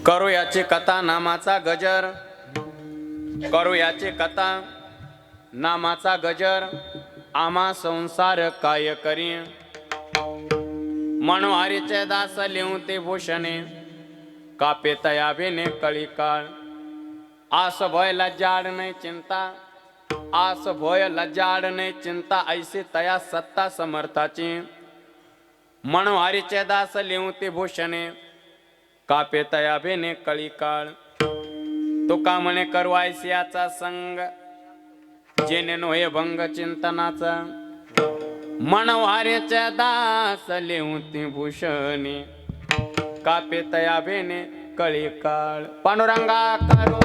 करू याची कथा नामाचा गजर, करू याची कथा नामाचा गजर, आम्हा संसार काय करी, मनोहरीचे दास लिहू ते भूषणे, कापे तयाबेने कळी काळ, आस भय लज्जाड नाही चिंता, आस भय लज्जाड नाही चिंता, ऐसे तया सत्ता समर्थाची, मनोहरीचे दास लिहू ते भूषणे, कापे तयाबेने कळी काळ, तुका म्हणे करू ऐसियाचा संग, जेने नोहे भंग चिंतनाचा, मनोहरीचे दास लिहू ते भूषणे, कापे तयाबेने कळी काळ, पांडुरंगा करू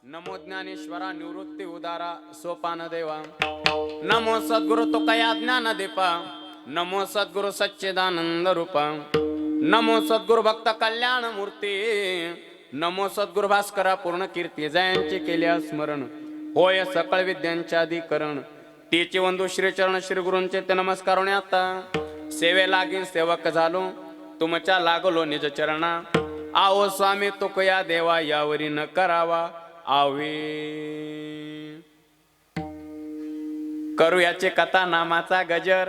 नमो ज्ञानेश्वरा निवृत्ती उदारा सोपान देवा, नमो सद्गुरु तुकया ज्ञान दीपा, नमो सद्गुरु सच्चिदानंद रूपा, नमो सद्गुरु भक्त कल्याण मूर्ती, नमो सद्गुरु भास्करा पूर्ण कीर्ती, जयांची केल्या स्मरण होय सकळ विद्यांचे अधिकरण, तीचे वंदू श्री चरण श्री गुरूंचे ते नमस्कार आता, सेवे लागीन सेवक झालो तुमच्या लागलो निज चरणा, आओ स्वामी तुकया देवा यावरी न करावा आवे, करू याची कथा नामाचा गजर,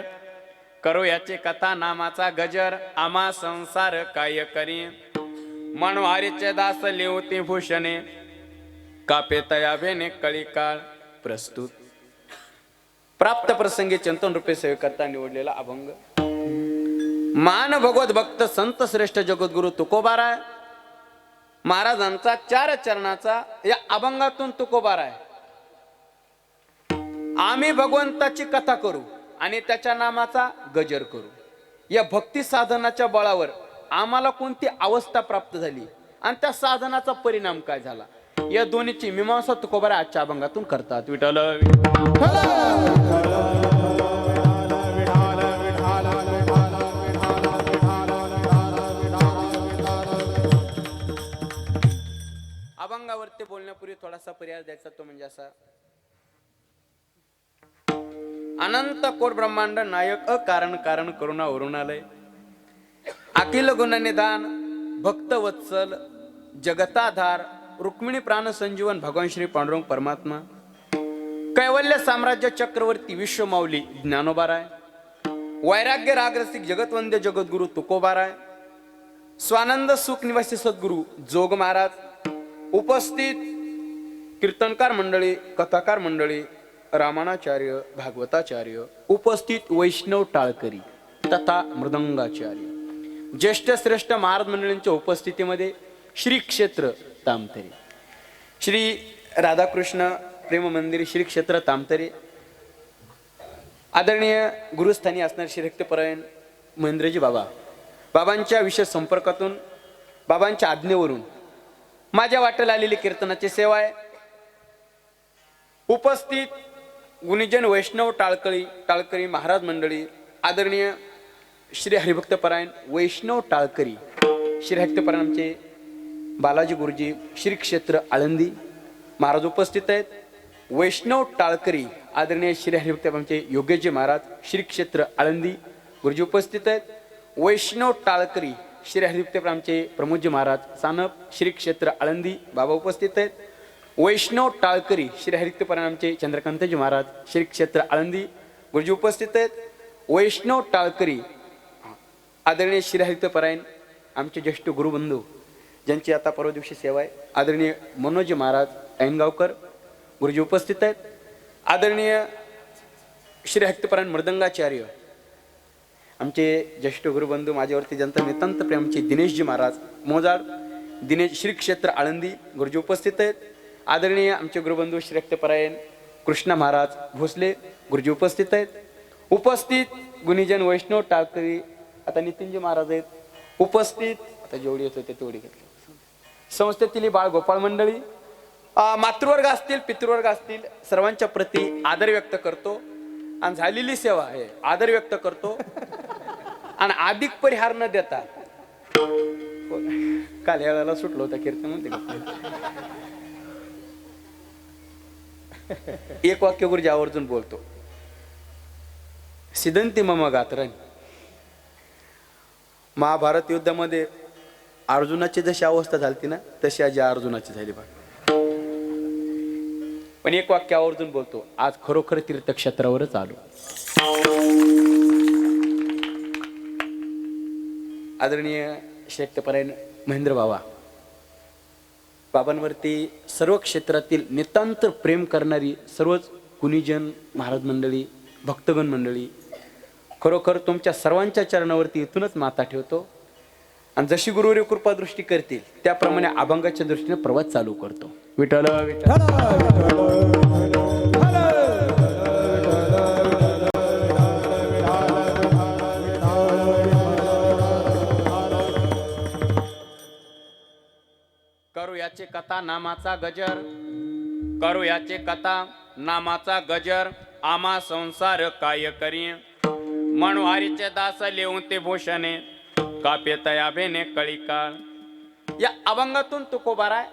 करू याची कथा नामाचा गजर, आम्हा संसार काय करी, मनोहरीचे दास लिहूती भूषणे, कापे तयाबेने कळी काळ. प्रस्तुत प्राप्त प्रसंगी चिंतन रूपे सेवेकरता निवडलेला अभंग. मान भगवत भक्त संत श्रेष्ठ जगद्गुरु तुकोबाराय महाराजांचा 4 चरणाचा या अभंगातून तुकोबाराय. आम्ही भगवंताची कथा करू आणि त्याच्या नामाचा गजर करू. या भक्ती साधनाच्या बळावर आम्हाला कोणती अवस्था प्राप्त झाली आणि त्या साधनाचा परिणाम काय झाला, या दोन्हीची मीमांसा तुकोबाराय आजच्या अभंगातून करतात. विठ्ठल अभंगावरती बोलण्यापूर्वी थोडासा पर्याय द्यायचा, तो म्हणजे असा. अनंत कोट ब्रह्मांड नायक अकारण कारण करुणा वरुणालय, अखिल गुण निदान भक्त वत्सल जगताधार, रुक्मिणी प्राण संजीवन भगवान श्री पांडुरंग परमात्मा, कैवल्य साम्राज्य चक्रवर्ती विश्वमाऊली ज्ञानोबाराय, वैराग्य रागरसिक जगतवंद्य जगद्गुरु तुकोबाराय, स्वानंद सुख निवासी सद्गुरु जोग महाराज, उपस्थित कीर्तनकार मंडळी, कथाकार मंडळी, रामानाचार्य भागवताचार्य, उपस्थित वैष्णव टाळकरी तथा मृदंगाचार्य, ज्येष्ठ श्रेष्ठ महाराज मंडळींच्या उपस्थितीमध्ये श्री क्षेत्र तामतरे, श्री राधाकृष्ण प्रेम मंदिर श्री क्षेत्र तामतरे, आदरणीय गुरुस्थानी असणारे श्री रक्तपरायण महेंद्रजी बाबा, बाबांच्या विशेष संपर्कातून बाबांच्या आज्ञेवरून माझ्या वाटेला आलेली कीर्तनाची सेवा आहे. उपस्थित गुणीजन वैष्णव टाळकरी महाराज मंडळी, आदरणीय श्री हरिभक्तपरायण वैष्णव टाळकरी श्री हरिभक्तपरायण आमचे बालाजी गुरुजी श्री क्षेत्र आळंदी महाराज उपस्थित आहेत. वैष्णव टाळकरी आदरणीय श्री हरिभक्तपरायण आमचे योगेशजी महाराज श्री क्षेत्र आळंदी गुरुजी उपस्थित आहेत. वैष्णव टाळकरी श्री हरिभक्तपरायण आमचे प्रमोदजी महाराज सानप श्री क्षेत्र आळंदी बाबा उपस्थित आहेत. वैष्णव टाळकरी श्री हरिभक्तपरायण आमचे चंद्रकांतजी महाराज श्री क्षेत्र आळंदी गुरुजी उपस्थित आहेत. वैष्णव टाळकरी आदरणीय श्री हरिभक्तपरायण आमचे ज्येष्ठ गुरुबंधू ज्यांची आता परवा दिवशी सेवा आहे, आदरणीय मनोजी महाराज ऐनगावकर गुरुजी उपस्थित आहेत. आदरणीय श्री हरिभक्तपरायण मृदंगाचार्य आमचे ज्येष्ठ गुरुबंधू माझ्यावरती ज्यांचा नितांत प्रेमचे दिनेशजी महाराज मोजाड दिनेश श्री क्षेत्र आळंदी गुरुजी उपस्थित आहेत. आदरणीय आमचे गुरुबंधू श्री रक्तपरायण कृष्णा महाराज भोसले गुरुजी उपस्थित आहेत. उपस्थित गुणीजन वैष्णव टाळकरी आता नितीनजी महाराज आहेत उपस्थित. आता जेवढी येत होते तेवढी घेतली. संस्थेतील बाळ गोपाळ मंडळी, मातृवर्ग असतील पितृवर्ग असतील, सर्वांच्या प्रती आदर व्यक्त करतो आणि झालेली सेवा आहे आदर व्यक्त करतो आणि अधिक परिहार न देता काल या वेळेला सुटलो होता कीर्तन म्हणते का एक वाक्य गुरुजी आवर्जून बोलतो. सिदंती मम गात्रणी. महाभारत युद्धामध्ये अर्जुनाची जशी अवस्था झाली ना तशी आजी अर्जुनाची झाली बघ. पण एक वाक्य आवर्जून बोलतो, आज खरोखर तीर्थक्षेत्रावरच आलो. आदरणीय शक्तपरायण महेंद्र बाबांवरती सर्व क्षेत्रातील नितांत प्रेम करणारी सर्वच गुणीजन महाराज मंडळी भक्तगण मंडळी, खरोखर तुमच्या सर्वांच्या चरणावरती इथूनच माता ठेवतो आणि जशी गुरुवर्य कृपा दृष्टी करतील त्याप्रमाणे अभंगाच्या दृष्टीने प्रवास चालू करतो. विठ्ठल करू याचे कथा नामाचा गजर, करू याचे कथा नामाचा गजर, आमा संसार काय करी मनवारीचे दास लिहून ते भूषणे कापे तया भेने कळी काळ. या अभंगातून तुकोबाराय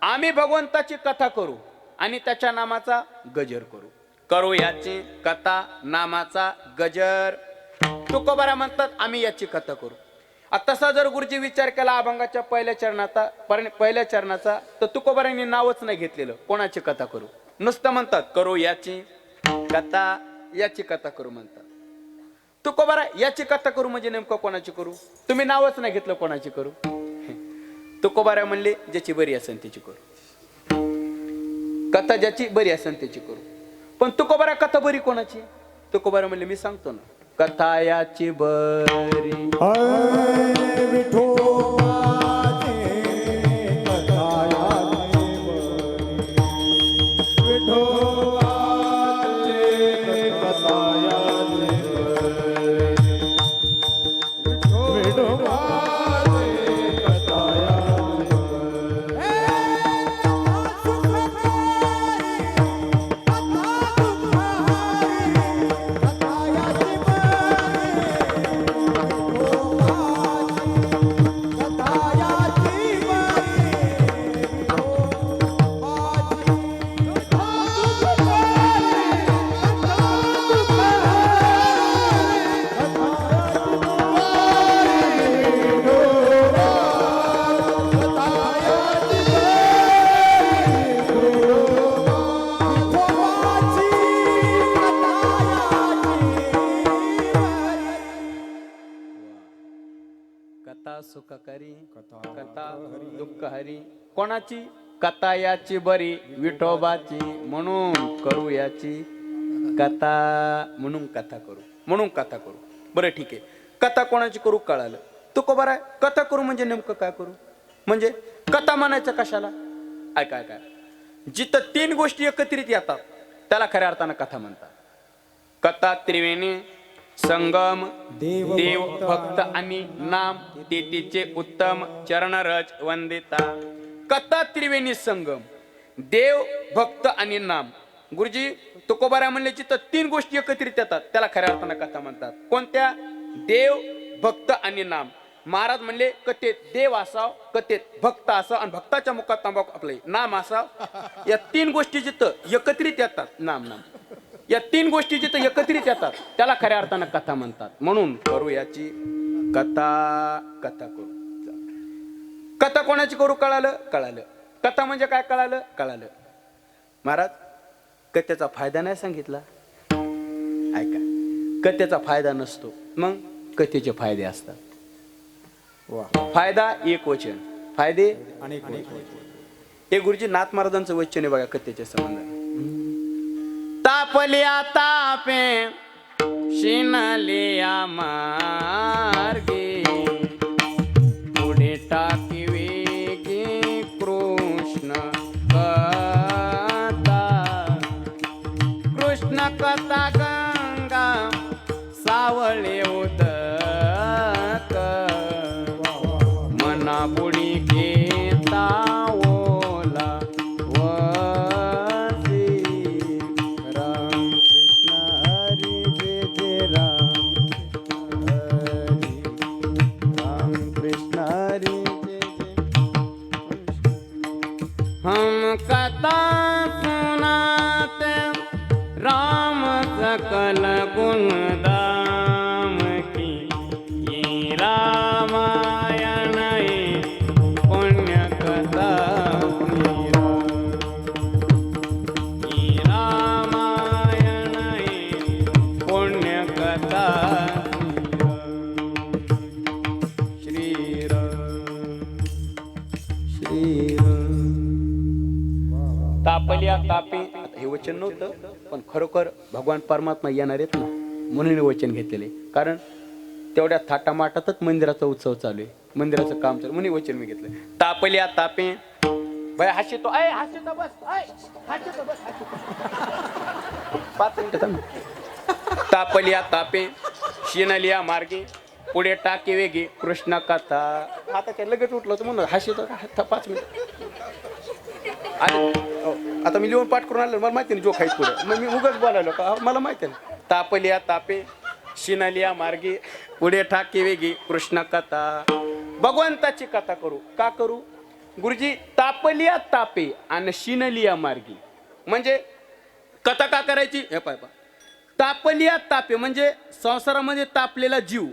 आम्ही भगवंताची कथा करू आणि त्याच्या नामाचा गजर करू. करू याची कथा नामाचा गजर. तुकोबारा म्हणतात आम्ही याची कथा करू. तसा जर गुरुजी विचार केला अभंगाच्या पहिल्या चरणाचा तर तुकोबारांनी नावच नाही घेतलेलं. कोणाची कथा करू नुसतं म्हणतात करू याची कथा, याची कथा करू म्हणतात. तुकोबारा याची कथा करू म्हणजे नेमकं कोणाची करू? तुम्ही नावच नाही घेतलं कोणाची करू. तुकोबारा म्हणले ज्याची बरी असेल त्याची करू, कथा ज्याची बरी असेल त्याची करू. पण तुकोबारा कथा बरी कोणाची? तुकोबारा म्हणले मी सांगतो ना, कथा याची बरी सुखकरी कथा दुःख हरी. कोणाची? कथा याची बरी विठोबाची म्हणून करू याची कथा, म्हणून कथा करू, म्हणून कथा करू. बरं ठीक आहे, कथा कोणाची करू कळालं. तुकोबारा कथा करू म्हणजे नेमकं काय करू? म्हणजे कथा म्हणायचं कशाला? ऐका जिथं तीन गोष्टी एकत्रित येतात त्याला खऱ्या अर्थानं कथा म्हणतात. कथा त्रिवेणी संगम देव भक्त आणि नाम तिचे उत्तम चरणरज वंदिता. कथा त्रिवेणी संगम देव भक्त आणि नाम. गुरुजी तुकोबारा म्हणले जिथं तीन गोष्टी एकत्रित येतात त्याला खऱ्या अर्थानं कथा म्हणतात. कोणत्या? देव भक्त आणि नाम. महाराज म्हणले कथेत देव असाव, कथेत भक्त असाव आणि भक्ताच्या मुखात तंबाखू आपले नाम असाव. या तीन गोष्टी जिथं एकत्रित येतात नाम या तीन गोष्टी जिथं एकत्रित येतात त्याला खऱ्या अर्थानं कथा म्हणतात. म्हणून करू याची कथा करू. कथा कोणाची करू कळालं. कथा म्हणजे काय कळालं. महाराज कथेचा फायदा नाही सांगितला. ऐका, कथेचा फायदा नसतो, मग कथेचे फायदे असतात. फायदा एक वचन, फायदे अनेक वचन. हे गुरुजी नाथ महाराजांचं वचन आहे बघा कथेच्या संबंधाने. तापल्या तापे शिनलिया मार्गे पुढे टाकी वेगे येता ओला वसी राम कृष्ण हरी जय जय राम कृष्ण हरी हम कथा सुनाते राम सकल गुण दाम की ये रामायण ये पुण्य कथा ये रामायण ये पुण्य कथा तापल्या तापे हे वचन नव्हतं, पण खरोखर भगवान परमात्मा येणार आहेत ना म्हणून हे वचन घेतलेले. कारण तेवढ्या थाटामाटातच मंदिराचा उत्सव चालू आहे, मंदिराचं काम चालू म्हणून वचन मी घेतलं. तापल्या तापे बाय हाशितो आय हाशितो बस आय हाशितो बस 5 मिनिटं थांब. तापल्या तापे शिनलिया मार्गे पुढे टाके वेगे कृष्ण कथा. आता काय लगेच उठलो होतं म्हणून हाशितो 5 मिनिटं. आता मी लिहून पाठ करून आलो, मला माहिती नाही जो खायच पुढे, मग मी उगाच बोलायलो का मला माहिती आहे. तापल्या तापे शिनलिया मार्गे पुढे ठाके वेगी कृष्ण कथा. भगवंताची कथा करू का करू गुरुजी? तापल्या तापे आणि शिनलिया मार्गी म्हणजे कथा का करायची? हे पाय तापल्या तापे म्हणजे संसारामध्ये तापलेला जीव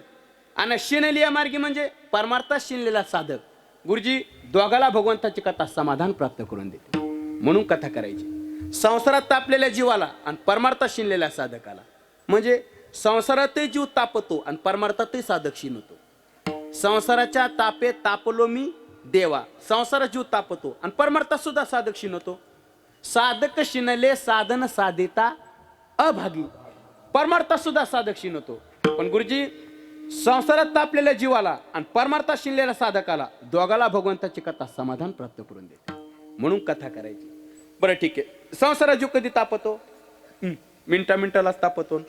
आणि शिनलिया मार्गी म्हणजे परमार्थात शिनलेला साधक. गुरुजी दोघाला भगवंताची कथा समाधान प्राप्त करून देते म्हणून कथा करायची. संसारात तापलेल्या जीवाला आणि परमार्थात शिनलेल्या साधकाला म्हणजे संसारातही जीव तापतो आणि परमार्थातही साधक शिनतो. संसाराच्या तापे तापलो मी देवा, संसारात जीव तापतो आणि परमार्थात सुद्धा साधक शिनतो. साधक शिनले साधन साधिता अभागी, परमार्थात सुद्धा साधक शिनतो. पण गुरुजी संसारात तापलेल्या जीवाला आणि परमार्थात शिनलेल्या साधकाला दोघाला भगवंताची कथा समाधान प्राप्त करून देते म्हणून कथा करायची. बरं ठीक आहे, संसारात जीव कधी तापतो? मिनिटालाच तापतो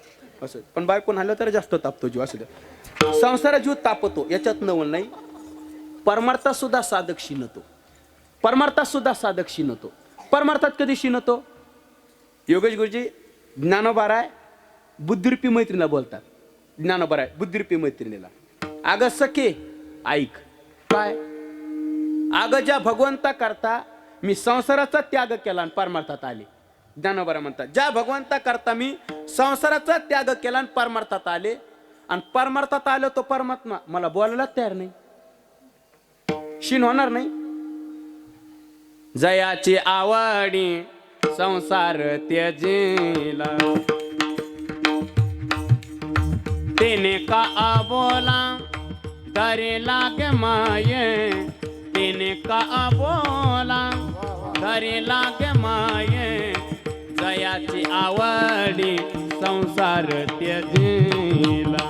असं, पण बायकोन आलं तर जास्त तापतो जीव असं. संसारात जीव तापतो याच्यात नवल नाही. परमार्थात सुद्धा साधक शिनतो, परमार्थात सुद्धा साधक शिनतो. परमार्थात कधी शिनतो? योगेश गुरुजी ज्ञानोबा राय बुद्धिरूपी मैत्रिणीला बोलतात. ज्ञानोबा राय बुद्धिरूपी मैत्रिणीला, अगं सखे ऐक काय, अगं ज्या भगवंता करता मी संसाराचा त्याग केला आणि परमार्थात आले. ज्ञानोबा म्हणतात ज्या भगवंता करता मी संसाराचा त्याग केला आणि परमार्थात आले, आणि परमार्थात आलो तो परमात्मा मला बोलायला तयार नाही, शीन होणार नाही. जयाची आवडी संसार त्यजिला, तेने का बोला करे लागे माये, तेने का बोला करे लागे माये. जयाची आवडी संसार त्यजिला.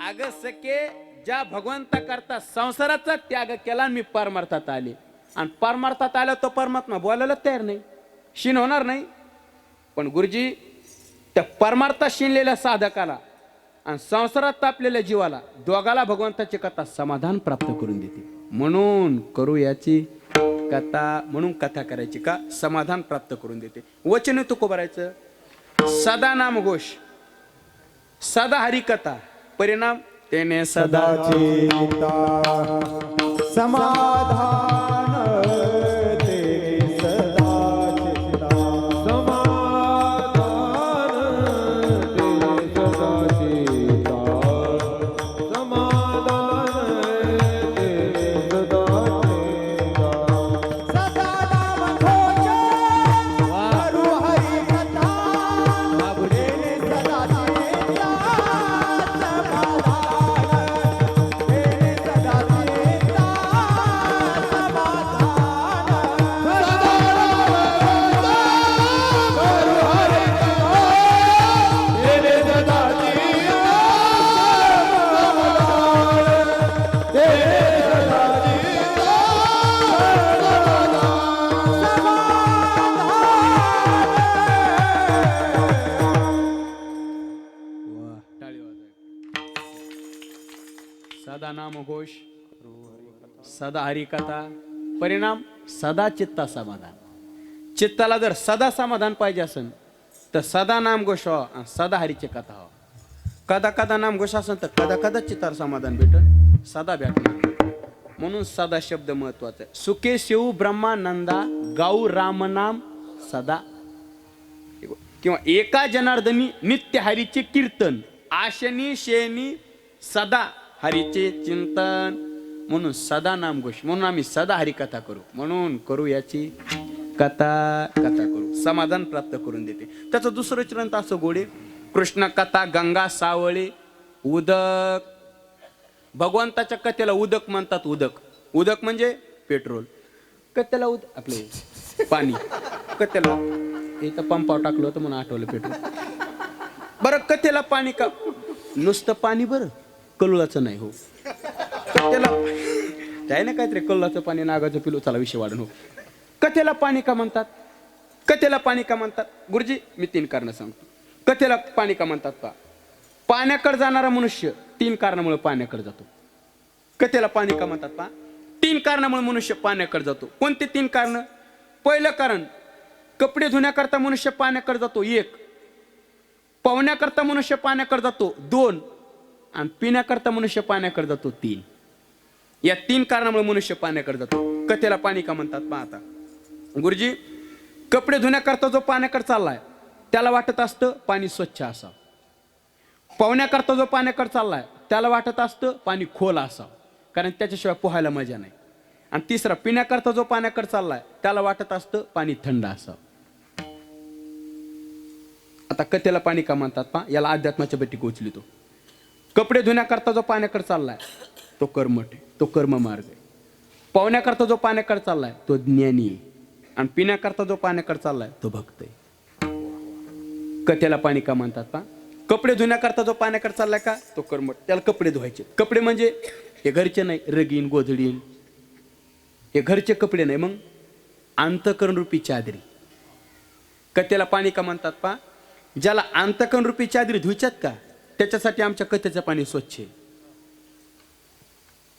अग सके ज्या भगवंता करता संसाराचा त्याग केला आणि मी परमार्थात आले, आणि परमार्थात आला तो परमात्मा बोलायला तयार नाही, शीन होणार नाही. पण गुरुजी त्या परमार्थात शिनलेल्या साधकाला आणि संसारात तापलेल्या जीवाला दोघाला भगवंताची कथा समाधान प्राप्त करून देते म्हणून करू याची कथा, म्हणून कथा करायची का समाधान प्राप्त करून देते. वचन तुको भरायचं सदा नाम घोष, सदा हरी कथा, परिणाम तेने सदा चिता समाधान तेने सदा चिता, समाधान तेने सदा चिता, समाधान तेने सदा चिता. सदा नाम घोष करू हरी कथा, तेने सदा चिता, सदा नाम घोष सदा हरिकथा. परिणाम सदा चित्ता समाधान. चित्ताला जर सदा समाधान पाहिजे असेल तर सदा नाम घोष व्हावा, सदा हरीची कथा व्हावा. कदा कदा नाम घोष असेल तर कदा कदा चित्ताला समाधान भेटल, सदा भेटणार. म्हणून सदा शब्द महत्वाचा आहे. सुखे शिव ब्रह्मानंदा गाऊ राम नाम सदा. किंवा एका जनार्दनी नित्य हरीचे कीर्तन, आशनी शेनी सदा हरीचे चिंतन. म्हणून सदा नाम घोष. म्हणून आम्ही सदा हरिकथा करू. म्हणून करू याची कथा करू. समाधान प्राप्त करून देते. त्याचं दुसरं चरण असं गोडे कृष्ण कथा गंगा सावळे उदक. भगवंताच्या कथेला उदक म्हणतात. उदक म्हणजे पेट्रोल. कथेला आपले पाणी. कथेला इथं पंपावर टाकलं होतं म्हणून आठवलं पेट्रोल. बरं कथेला पाणी का? नुसतं पाणी बरं, कलुळाचं नाही. हो कथेला आहे ना काहीतरी कलुळाचं पाणी नागाचं पिलो. चला विषय वाढून. हो कथेला पाणी का म्हणतात? कथेला पाणी का म्हणतात गुरुजी? मी 3 कारणं सांगतो. कथेला पाणी का म्हणतात पहा. पाण्याकडे जाणारा मनुष्य 3 कारणामुळे पाण्याकडे जातो. कथेला पाणी का म्हणतात पहा. 3 कारणामुळे मनुष्य पाण्याकडे जातो. कोणते 3 कारण? पहिलं कारण कपडे धुण्याकरता मनुष्य पाण्याकडे जातो 1, पावण्याकरता मनुष्य पाण्याकडे जातो 2 आणि पिण्याकरता मनुष्य पाण्याकडे जातो 3. या 3 कारणामुळे मनुष्य पाण्याकडे जातो. कथेला पाणी का म्हणतात पहा. आता गुरुजी कपडे धुण्याकरता जो पाण्याकडे चाललाय त्याला वाटत असतं पाणी स्वच्छ असावं. पावण्याकरता जो पाण्याकडे चाललाय त्याला वाटत असतं पाणी खोल असावं, कारण त्याच्याशिवाय पोहायला मजा नाही. आणि तिसरा पिण्याकरता जो पाण्याकडे चाललाय त्याला वाटत असतं पाणी थंड असावं. आता कथेला पाणी का म्हणतात पहा. याला अध्यात्माच्या बेटी कोचली. तो कपडे धुण्याकरता जो पाण्याकडे चाललाय तो कर्मठ आहे, तो कर्म मार्ग आहे. पावण्याकरता जो पाण्याकडे चाललाय तो ज्ञानी आहे आणि पिण्याकरता जो पाण्याकडे चाललाय तो भक्त आहे. कथेला पाणी का म्हणतात पहा. कपडे धुण्याकरता जो पाण्याकडे चाललाय का तो कर्मठ, त्याला कपडे धुवायचे. कपडे म्हणजे हे घरचे नाही, रगीन गोधडीन हे घरचे कपडे नाही, मग अंतकरण रूपी चादरी. कथेला पाणी का म्हणतात पहा. ज्याला अंतकरण रूपी चादरी धुच्यात का त्याच्यासाठी आमच्या कथेचं पाणी स्वच्छ आहे.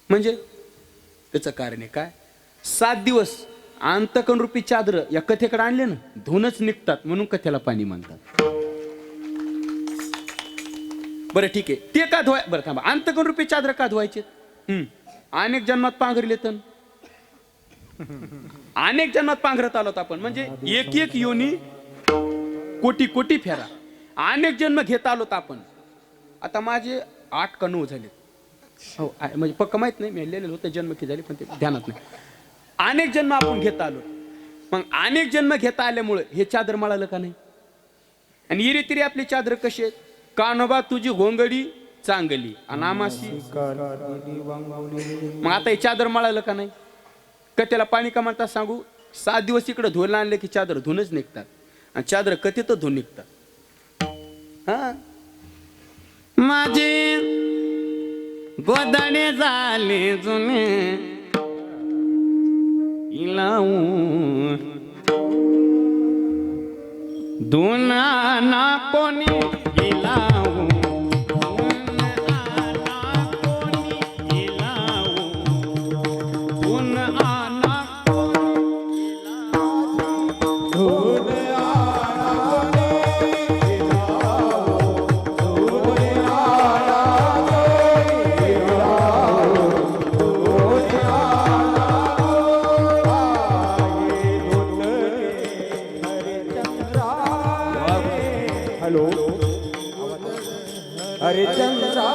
म्हणजे त्याचं कारण आहे काय? 7 दिवस अंतकरण रूपी चादर या कथेकडे आणले ना धुनच निघतात, म्हणून कथेला पाणी म्हणतात. बरं ठीक आहे, ते का धुवाय. बरं थांबा, अंतकरण रूपी चादर का धुवायचे? अनेक जन्मात पांघरले तर अनेक जन्मात पांघरत आलोत आपण. म्हणजे एक योनी कोटी कोटी फेरा अनेक जन्म घेत आलोत आपण. आता माझे 8 का 9 झाले. हो म्हणजे पक्क माहित नाही, मी लिहिलेलं होतं जन्म किती झाले पण ते ध्यानात नाही. अनेक जन्म आपण घेत आलो. मग अनेक जन्म घेता आल्यामुळे हे चादर मळालं का नाही? आणि इरी तिरी आपली चादर कशी आहे? कानोबा तुझी घोंगडी चांगली अनामासी. मग आता हे चादर मळालं का नाही? कथेला पाणी का म्हणतात सांगू. 7 दिवस इकडे धुवून आणले की चादर धुनच निघतात आणि चादर कथेतच धुवून निघतात. हा माझे गोदाडे झाले जुने इलाऊ दुना ना कोणी इलाऊ हरिचंद्रा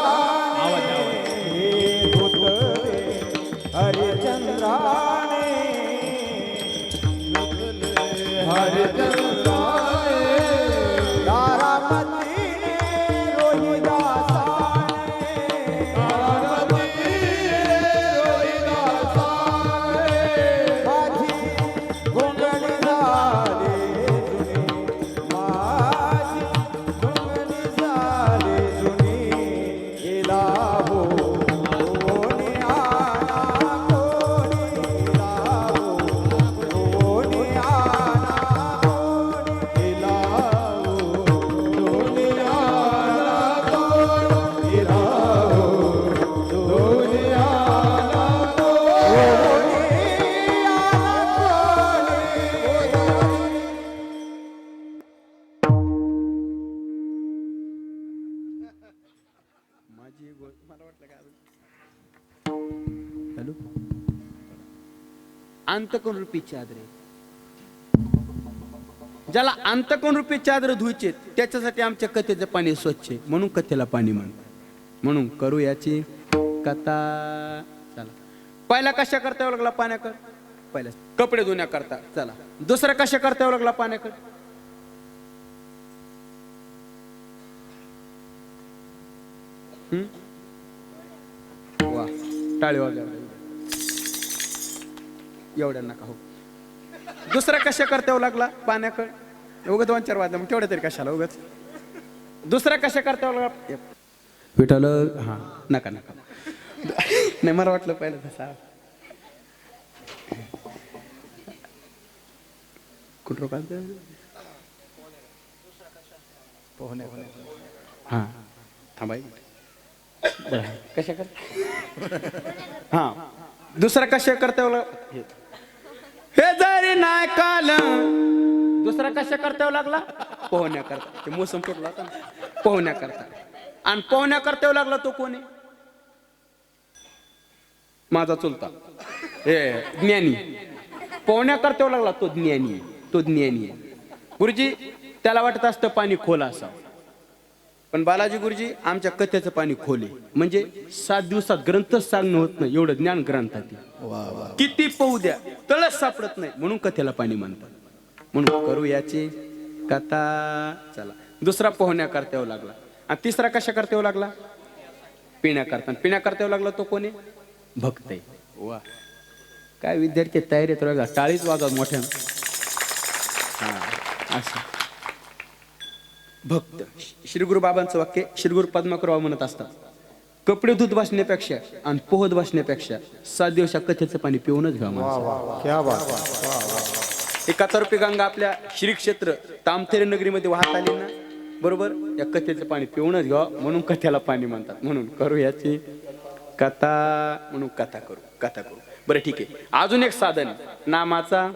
हरिचंद्राने हरिचंद्रा तारापतीने रोहिदासाने माझी घोंगडी झाली जुनी माझी घोंगडी झाली जुनी गेला हो कोणी आना कोणी गेला हो कोणी आना अंतकोण रूपी चादर आहे. ज्याला अंतकोण रूपी चादर धुयचे त्याच्यासाठी आमच्या कथेचं पाणी स्वच्छ आहे, म्हणून कथेला पाणी म्हणतात. म्हणून करू याची कथा. चला, पहिला कशा करता यावं लागला पाण्याकर? पहिला कपडे धुण्याकरता. चला, दुसरा कशा करता यावं लागला पाण्याकर? वा, टाळी वाजवा एवढ्या नका हो. दुसरा कशा करता येऊ लागला पाण्याकडे? उगत 2-4 वाजता, मग तेवढे तरी कशाला उगत. दुसरा कशा करता येऊ लागला? विठाल. हा, नका नका नाही, मला वाटलं पहिलं तसा. कुठं रोकायचं? हा, थांबाय. कशा कर? हा, दुसरा कशा करता येऊ लागला? हे जरी नाही काल. दुसरा कशा करता येऊ लागला? पोहण्याकरता. ते मोसम तुटला होता ना, पोहण्याकरता. आणि पोहण्याकरता येऊ लागला तो कोणी? माझा चुलता, हे ज्ञानी. पोहण्याकरता येऊ लागला तो ज्ञानी. तो ज्ञानी आहे गुरुजी. त्याला वाटत असतं पाणी खोल असावं, पण बालाजी गुरुजी आमच्या कथेचं पाणी खोल आहे. म्हणजे 7 दिवसात ग्रंथच सांगणं होत नाही, एवढं ज्ञान ग्रंथात आहे. किती पोहू द्या तळच सापडत नाही, म्हणून कथेला पाणी म्हणतात. म्हणून करू याची कथा. चला, दुसरा पोहण्याकरता येऊ लागला. आणि तिसरा कशा करता येऊ लागला? पिण्याकरता. पिण्याकरता येऊ लागला तो कोणी? भक्त आहे. वा, काय विद्यार्थी तयारी आहेत, टाळीच वाजवा मोठ्या. हा, असं भक्त. श्री गुरु बाबांचं वाक्य श्री गुरु पद्माकर बाबा म्हणत असतात, कपडे धुत बसण्यापेक्षा आणि पोहत बसण्यापेक्षा 7 दिवसा कथेचं पाणी पिऊनच घ्या. एका तर्फे गंगा आपल्या श्री क्षेत्र तामथेरे नगरीमध्ये वाहत आली ना, बरोबर, या कथेचं पाणी पिऊनच घ्या, म्हणून कथेला पाणी म्हणतात. म्हणून करू याची कथा. म्हणून कथा करू, कथा करू. बरं ठीक आहे, अजून एक साधन, नामाचा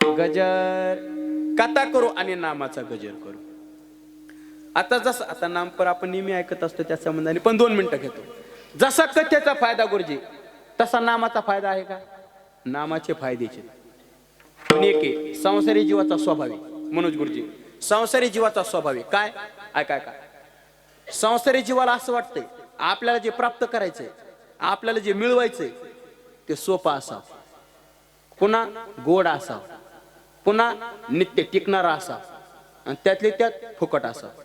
गजर. कथा करू आणि नामाचा गजर करू. आता जसं आता नामपर आपण नेहमी ऐकत असतो त्या संबंधाने, पण 2 मिनिटं घेतो. जसा कथेचा फायदा गुरुजी, तसा नामाचा फायदा आहे का? नामाचे फायदेचे पण एक आहे, संसारी जीवाचा स्वभाव आहे. मनोज गुरुजी, संसारी जीवाचा स्वभाव आहे काय? ऐका ऐका. संसारी जीवाला असं वाटतंय आपल्याला जे प्राप्त करायचंय, आपल्याला जे मिळवायचंय ते सोपं असावं, पुन्हा गोड असावं, पुन्हा नित्य टिकणारा असावं, आणि त्यातले त्यात फुकट असावं.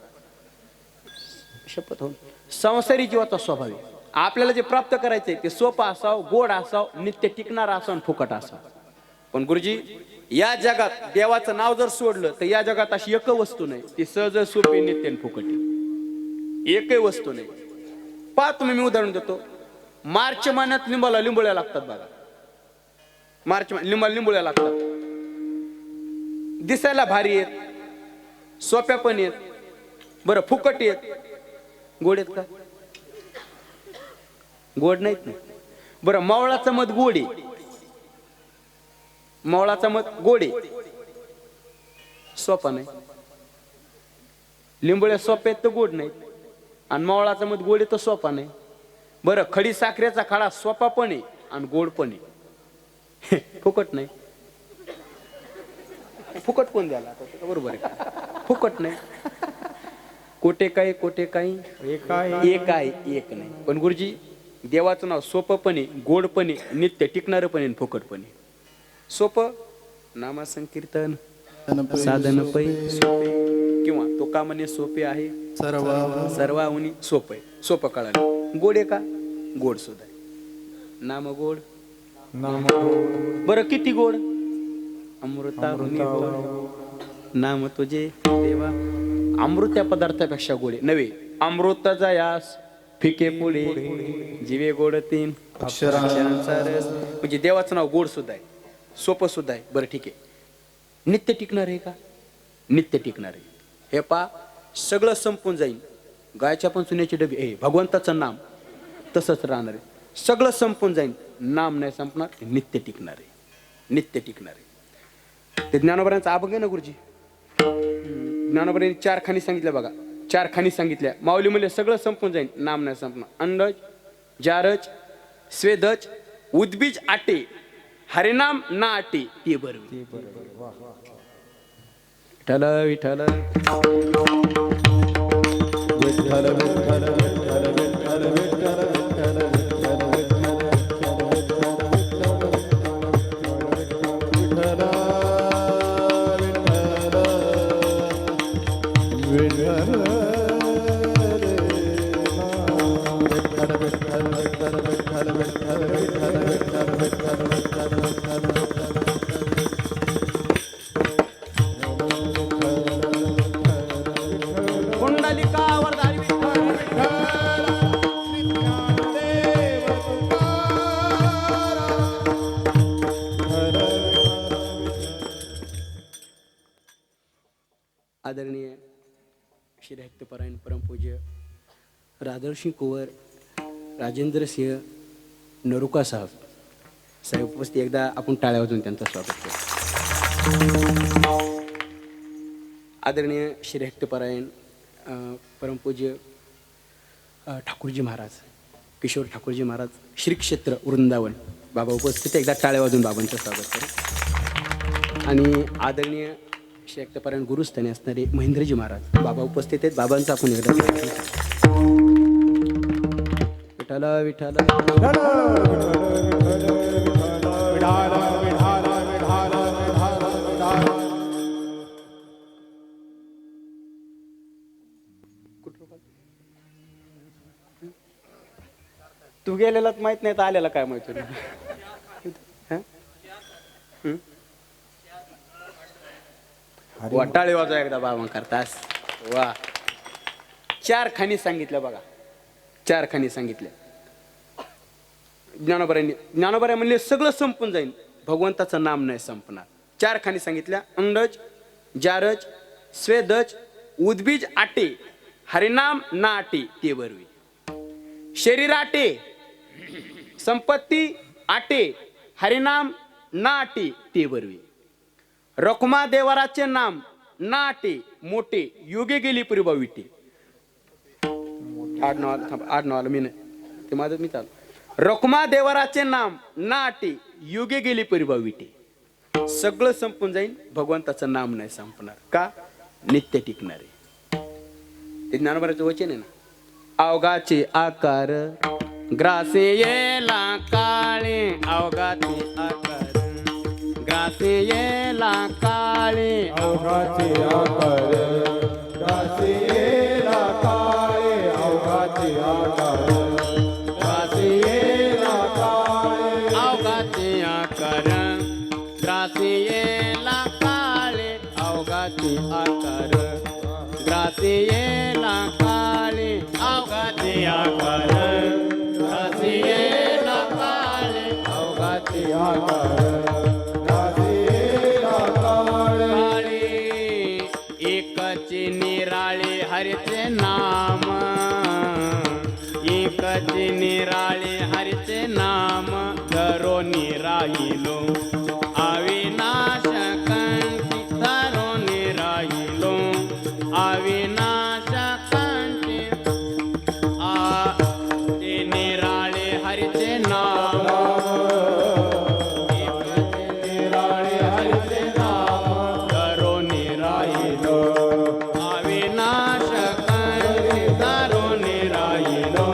शपथ हो, संसारी जीवाचा स्वभाव आहे. आपल्याला जे प्राप्त करायचंय ते सोपं असावं, गोड असावं, नित्य टिकणारा असावं आणि फुकट असावं. पण गुरुजी, या जगात देवाचं नाव जर सोडलं तर या जगात अशी एक वस्तू नाही ती सहज सोपी नित्य आणि फुकट. एकही वस्तू नाही. पहा तुम्ही, मी उदाहरण देतो. मार्च महिन्यात लिंबोळ्या लागतात बघा. मार्च लिंबोळ्या लागतात. दिसायला भारी आहेत, सोप्या पण आहेत, बरं फुकट आहेत. गोड आहेत का? गोड नाहीत ना. बरं, मावळाचं मध गोड आहे. मावळाचा मध गोड आहे, सोपा नाही. लिंबोळ्या सोप्या आहेत तर गोड नाहीत, आणि मावळाचा मध गोड आहे तर सोपा नाही. बरं, खडी साखरेचा खडा सोपा पण आहे आणि गोड पण आहे, फुकट नाही. फुकट कोण द्याला? बरोबर आहे, फुकट नाही. कोटे काही एक आहे, एक नाही. पण गुरुजी, देवाचं नाव सोपं पण आहे, गोड पण आहे, नित्य टिकणारं पण आहे, फुकट पण आहे. सोपं नामा संकीर्तन साधन पै सोपे, किंवा तो का म्हणे सोपे आहे सर्वाहुनी सोपं आहे. सोपं कळालं. गोड आहे का? गोड सुद्धा आहे. नाम गोड, नाम गोड. बरं, किती गोड? अमृताहुनी गोड नाम तुझे देवा. अमृत या पदार्थापेक्षा गोड आहे नव्हे. अमृत जयास फिके पुढे जीवे गोड 3 अक्षरांचा रस. म्हणजे देवाचं नाव गोड सुद्धा आहे, सोपं सुद्धा आहे. बरं ठीक आहे, नित्य टिकणार आहे का? नित्य टिकणार आहे. हे पा, सगळं संपून जाईल. गायच्या पण चुन्याची डबी, हे भगवंताचं नाम तसंच राहणार आहे. सगळं संपून जाईल, नाम नाही संपणार, नित्य टिकणार आहे. नित्य टिकणार आहे. ते ज्ञानोबरांचा अभंग आहे ना गुरुजी. ज्ञानोबरांनी 4 खाणी सांगितल्या बघा. 4 खाणी सांगितल्या. माऊली म्हणले सगळं संपून जाईल, नाम नाही संपणार. अंडज, जारज, स्वेदज, उद्बीज आटे हरिनाम ना अटी ती बरवी. विठ्ठल विठ्ठल विठ्ठल विठ्ठल विठ्ठल विठ्ठल विठ्ठल विठ्ठल कुंडलिकावर धारी विठ्ठल आदरणीय श्री हक्तपरायण परमपूज्य राधरसिंह कुंवर राजेंद्र सिंह नरुका साहेब उपस्थित. एकदा आपण टाळ्या वाजवून त्यांचं स्वागत करू. आदरणीय श्री हक्तपरायण परमपूज्य ठाकूरजी महाराज किशोर ठाकूरजी महाराज श्री क्षेत्र वृंदावन बाबा उपस्थित. एकदा टाळ्या वाजवून बाबांचं स्वागत करू. आणि आदरणीय श्री हक्तपरायण गुरुस्थानी असणारे महेंद्रजी महाराज बाबा उपस्थित आहेत. बाबांचं आपण एकदा विठ्ठल विठ्ठल तू गेलेलाच माहित नाही तर आलेला काय माहित तुला. वाटाळे वाजवा एकदा बाबा करतास. वा 4 खाणी सांगितल्या बघा. 4 खाणी सांगितल्या. ज्ञानोबराय म्हणले सगळं संपून जाईल भगवंताचं नाम नाही संपणार. 4 खाणी सांगितल्या. अंडज जारज स्वेदज उद्बीज आटे हरिनाम ना आटे ते बरवी. शरीर आटे संपत्ती आटे हरिनाम ना आटे ते बरवी. रखुमा देवराचे नाम ना आटे मोठे योगे गेली परिभाविटे. 8 9 आलं मी नाही ते माझं मी चालू. रखुमा देवराचे नाम ना आटे योगे गेली परिभाविटे. सगळं संपून जाईल भगवंताचं नाम नाही संपणार. का? नित्य टिकणारे. ते ज्ञानोबराचं वचन आहे ना. अवघाचे आकार ग्रासे येला काळे अवघाचे आकार ग्रासे येला काळे अवघाचे आकार ग्रासे येला काळे अवघाचे आकार ग्रासे येला काळे अवघाचे आकार ग्रासे येला काळे अवघाचे आकार ग्रासे येला काळे अवघाचे आकार ग्रासे येला काळे अवघाचे आकार ग्रासे येला काळे एकचे निराळे हरिचे नाम एकचे निराळे हरिचे नाम धरो निराहिलो अविनाश कंठी धरो निराहिलो अविनाश कंठी ते निराळे हरिचे नाम निराळे हरिचे नाम धरो निराहिलो अविनाश कंठी धरो निराहिलो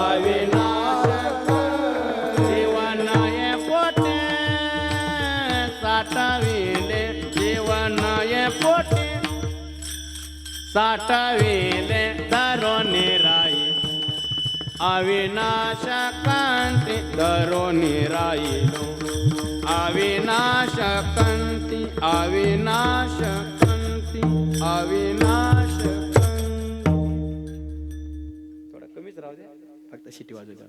अविनाश जीवनाये पोटे साठविले जीवनाये पोटे साठविले धरो निराई अविनाश कांती धरो निराईलो अविनाश कांती अविनाश कांती अविनाश कांती. थोडा कमीच राहू दे फक्त शिटी वाजू द्या.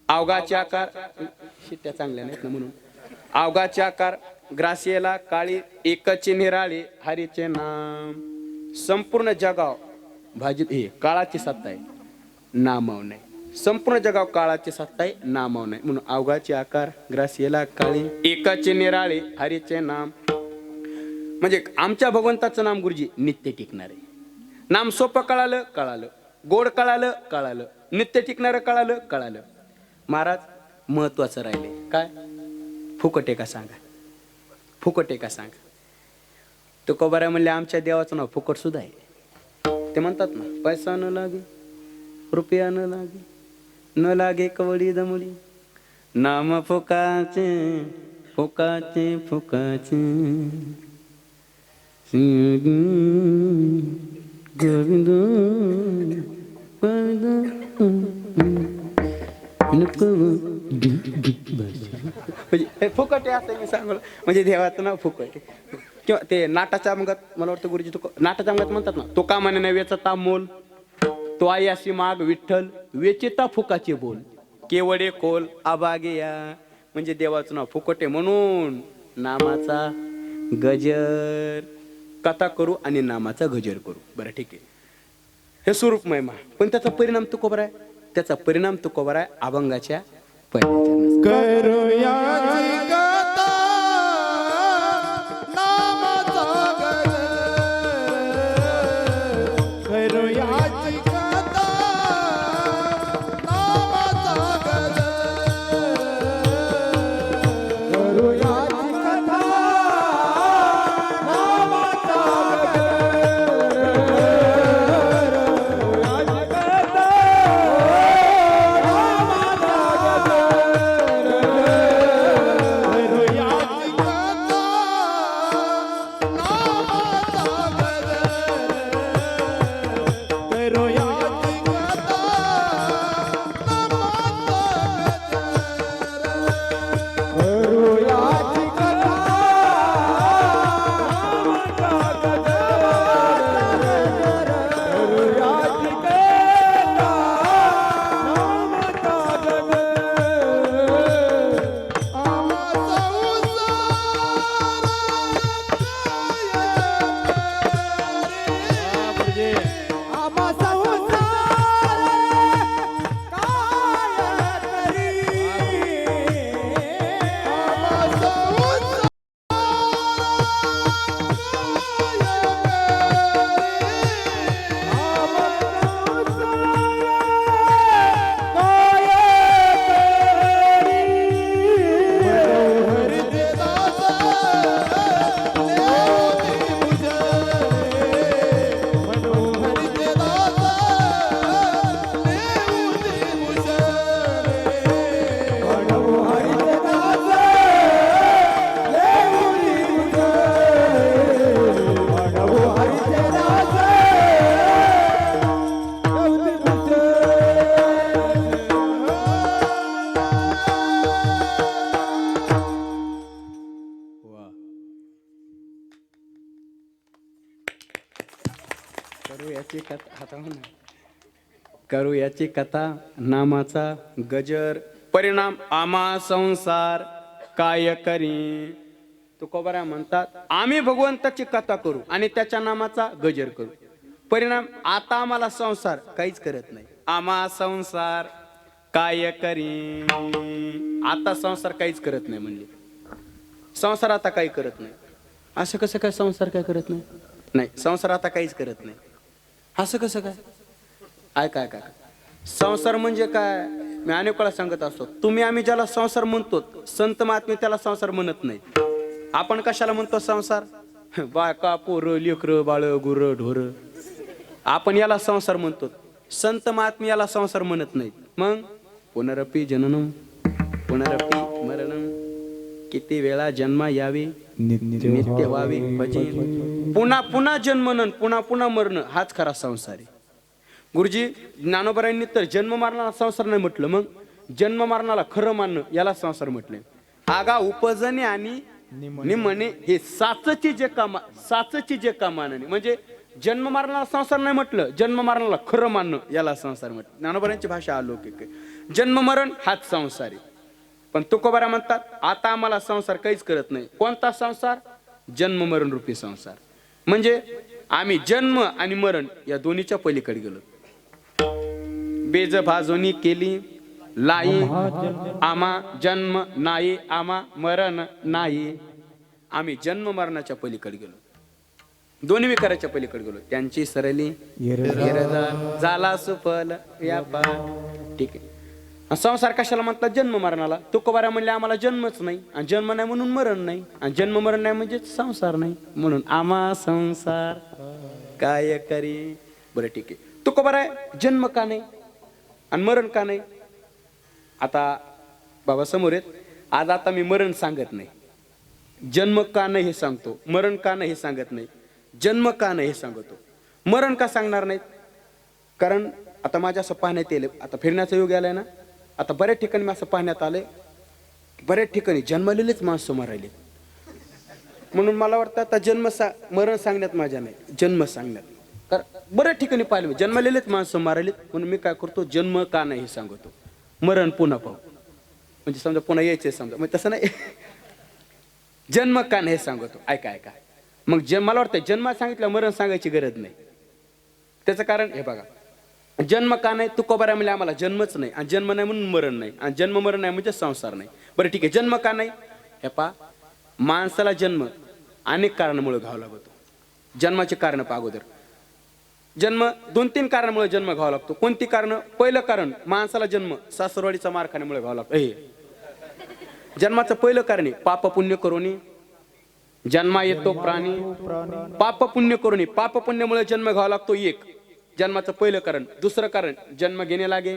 अवघाचे आकार शिट्ट्या चांगल्या नाहीत ना म्हणून. अवघाचे आकार ग्रासियेला काळी एकचे निराळे हरीचे नाम संपूर्ण जगाव भाजी हे काळाची सत्ता आहे नामाव नाही. संपूर्ण जगाव काळाची सत्ता आहे नामाव नाही म्हणून अवघाचे आकार ग्रासियेला काळी एकाचे निराळे हरीचे नाम. म्हणजे आमच्या भगवंताचं नाम गुरुजी नित्य टिकणार आहे. नाम सोपं कळालं कळालं गोड कळालं कळालं नित्य टिकणारं कळालं कळालं. महाराज महत्वाचं राहिले काय फुकट आहे का सांगा, फुकट आहे का सांगा. तुकोबाराय म्हणले आमच्या देवाचं नाव फुकट सुद्धा आहे. ते म्हणतात ना, पैसा न लागे रुपया न लागे, न लागे कवडी दमडी, नाम फुकाचे फुकाचे फुकाचे गोविंद म्हणजे फुकट आहे असं मी सांगलं. म्हणजे देवाचं नाव फुकट आहे. किंवा ते नाटाच्या अंगात मला वाटतं गुरुजी तो नाटाच्या अंगात म्हणतात ना, तो का म्हणे नव्याचा ता मोल, तो आई अशी माग विठ्ठल वेचिता फुकाचे बोल, केवडे कोल आबागे या. म्हणजे देवाचं नाव फुकट आहे म्हणून नामाचा गजर कथा करू आणि नामाचा गजर करू. बरं ठीक आहे, हे स्वरूप महिमा. पण त्याचा परिणाम तुकोबर आहे, त्याचा परिणाम तुकोबर आहे अभंगाच्या पहिल्या चरणाचा. करूयाची कथा नामाचा गजर, करूयाची कथा नामाचा गजर, करूयाची कथा नामाचा करू याची कथा नामाचा गजर, परिणाम आमा संसार काय करी. तुकोबारा म्हणतात आम्ही भगवंताची कथा करू आणि त्याच्या नामाचा गजर करू. परिणाम आता आम्हाला संसार काहीच करत नाही. आमा संसार काय करी. आता संसार काहीच करत नाही म्हणले. संसार आता काही करत नाही. असं कसं काय संसार काय करत नाही? नाही, संसार आता काहीच करत नाही. असं कसं काय? ऐका ऐका, संसार म्हणजे काय मी अनेक वेळा सांगत असतो. तुम्ही आम्ही ज्याला संसार म्हणतो, संत महात्मे त्याला संसार म्हणत नाही. आपण कशाला म्हणतो संसार? बायका पोरं लेकरं बाळ गुरं ढोर, आपण याला संसार म्हणतो. संत महात्मे याला संसार म्हणत नाहीत. मग पुनरपी जननम पुनरपी मरणम, किती वेळा जन्मा यावे नित्य व्हावे भजे. पुन्हा पुन्हा जन्मन पुन्हा पुन्हा मरण हाच खरा संसार आहे. गुरुजी ज्ञानोबरायांनी तर जन्म मारणारा संसार नाही म्हटलं, मग जन्म मारणाला खरं मानणं याला संसार म्हटले. आगा उपजणे आणि निमणे हे साचची जे कामाने, म्हणजे जन्म मारणारा संसार नाही म्हटलं, जन्म मारणाला खरं मानणं याला संसार म्हटलं. ज्ञानोबरायांची भाषा अलौकिक आहे. जन्म मरण हाच संसार आहे. पण तुकोबारा म्हणतात आता आम्हाला संसार काहीच करत नाही. कोणता संसार? जन्म मरण रूपी संसार. म्हणजे आम्ही जन्म आणि मरण या दोन्हीच्या पलीकडे गेलो. बेज भाजोनी केली लाई आमा जन्म नाही आमा मरण नाही. आम्ही जन्म मरणाच्या पलीकडे गेलो, दोन्ही विकाराच्या पलीकडे गेलो. त्यांची सरली झाला सुफल व्यापार. ठीक आहे. संसार कशाला म्हणतात? जन्म मरणाला. तुकोबारा म्हणले आम्हाला जन्मच नाही, आणि जन्म नाही म्हणून मरण नाही, आणि जन्म मरण नाही म्हणजे संसार नाही, म्हणून आम्हा संसार काय करी. बरं ठीक आहे, तुकोबारा जन्म का नाही आणि मरण का नाही? आता बाबा समोर आहेत. आज आता मी मरण सांगत नाही, जन्म का नाही हे सांगतो, मरण का नाही हे सांगत नाही, जन्म का नाही हे सांगतो. मरण का सांगणार नाहीत? कारण आता माझ्या असं पाहण्यात येईल, आता फिरण्याचा योग आलाय ना, आता बऱ्याच ठिकाणी मी असं पाहण्यात आलंय, बऱ्याच ठिकाणी जन्मलेलेच माणसं मरायले. म्हणून मला वाटतं आता मरण सांगण्यात माझ्या नाही, जन्म सांगण्यात. कारण बऱ्याच ठिकाणी पाहिले जन्मलेलेच माणसं मारायलेत, म्हणून मी काय करतो, जन्म का नाही हे सांगतो, मरण पुन्हा पाहू. म्हणजे समजा पुन्हा यायचंय समजा, मग तसं नाही, जन्म का नाही हे सांगतो. ऐका ऐका, मग मला वाटतं जन्म सांगितलं मरण सांगायची गरज नाही. त्याचं कारण हे बघा, जन्म का नाही? तुकोबारा म्हणजे आम्हाला जन्मच नाही, आणि जन्म नाही म्हणून मरण नाही, आणि जन्म मरण नाही म्हणजे संसार नाही. बरं ठीक आहे, जन्म का नाही? हे पा, माणसाला जन्म अनेक कारणामुळे घ्यावा लागतो. जन्माचे कारण पा, अगोदर जन्म 2-3 कारणामुळे जन्म घ्यावा लागतो. कोणती कारण? पहिलं कारण, माणसाला जन्म सासरवाडीचा मार खाण्यामुळे घ्यावा लागतो. हे जन्माचं पहिलं कारण आहे पाप पुण्य करून जन्मा येतो प्राणी, पाप पुण्य करून, पाप पुण्यामुळे जन्म घ्यावा लागतो. एक जन्माचं पहिलं कारण. दुसरं कारण, जन्म घेणे लागे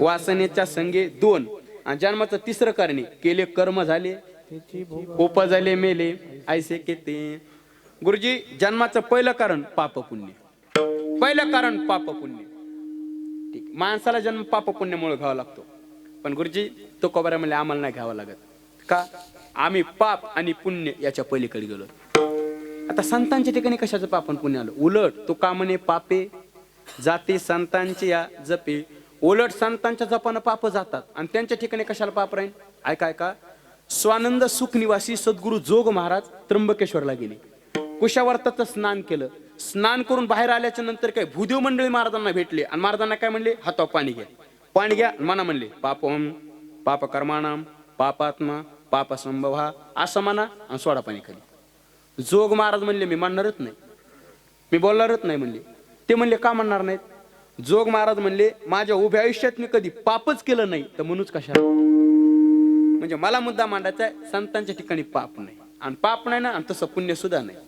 वासनेच्या संगे. 2, आणि जन्माचं तिसरं कारण, केले कर्म झाले उपजले मेले ऐसे केते. गुरुजी, जन्माचं पहिलं कारण पाप पुण्य, पहिलं कारण पाप पुण्य. ठीक, माणसाला जन्म पाप पुण्यामुळे घ्यावा लागतो. पण गुरुजी तुकोबारा म्हणले आम्हाला नाही घ्यावा लागत. का? आम्ही पाप आणि पुण्य याच्या पलीकडे गेलो. आता संतांच्या ठिकाणी कशाचं पाप आणि पुण्य आलं? उलट तुका म्हणे पापे जाते संतांचे या जपे. उलट संतांच्या जपानं पाप जातात, आणि त्यांच्या ठिकाणी कशाला पाप राहील? ऐका ऐका, स्वानंद सुख निवासी सद्गुरु जोग महाराज त्र्यंबकेश्वरला गेले, कुशावर्ताचं स्नान केलं. स्नान करून बाहेर आल्याच्या नंतर काय भूदेव मंडळी महाराजांना भेटले, आणि महाराजांना काय म्हणले? हातावर पाणी घ्या, पाणी घ्या. मना म्हणले पापम पाप कर्माणाम पापात्मा पाप संभवा, असं म्हणा आणि सोडा पाणी खाली. जोग महाराज म्हणले मी म्हणणारच नाही, मी बोलणारच नाही म्हणले. ते म्हणले का म्हणणार नाहीत? जोग महाराज म्हणले माझ्या उभ्या आयुष्यात मी कधी पापच केलं नाही, तर म्हणूच कशा. म्हणजे मला मुद्दा मांडायचा आहे, संतांच्या ठिकाणी पाप नाही, आणि पाप नाही ना, आणि तसं पुण्य सुद्धा नाही.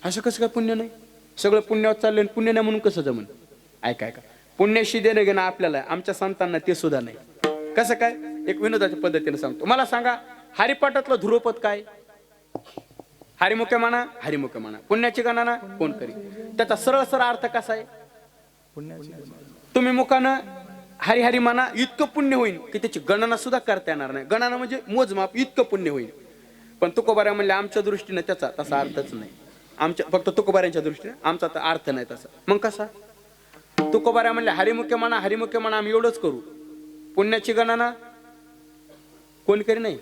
असं कसं काय पुण्य नाही? सगळं पुण्यावर चाललंय, पुण्य नाही म्हणून कसं जमन? ऐका ऐका, पुण्याशी देणं घेणं आपल्याला, आमच्या संतांना ते सुद्धा नाही. कसं काय? एक विनोदाच्या पद्धतीने सांगतो. मला सांगा, हरिपाठातलं ध्रुवपद काय? हरिमुखे म्हणा, हरिमुखे म्हणा. पुण्याची गणना कोण करी? त्याचा सरळ सरळ अर्थ कसा आहे? तुम्ही मुखानं हरी हरी म्हणा, इतकं पुण्य होईल की त्याची गणना सुद्धा करता येणार नाही. गणना म्हणजे मोजमाप, इतकं पुण्य होईल. पण तुकोबारा म्हणले आमच्या दृष्टीने त्याचा तसा अर्थच नाही. आमच्या फक्त तुकोबाऱ्यांच्या दृष्टीने आमचा तर अर्थ नाही तसा. मग कसा? तुकोबारा म्हणले हरिमुखे म्हणा, हरिमुखे म्हणा, आम्ही एवढंच करू. पुण्याची गणना कोण करी? नाही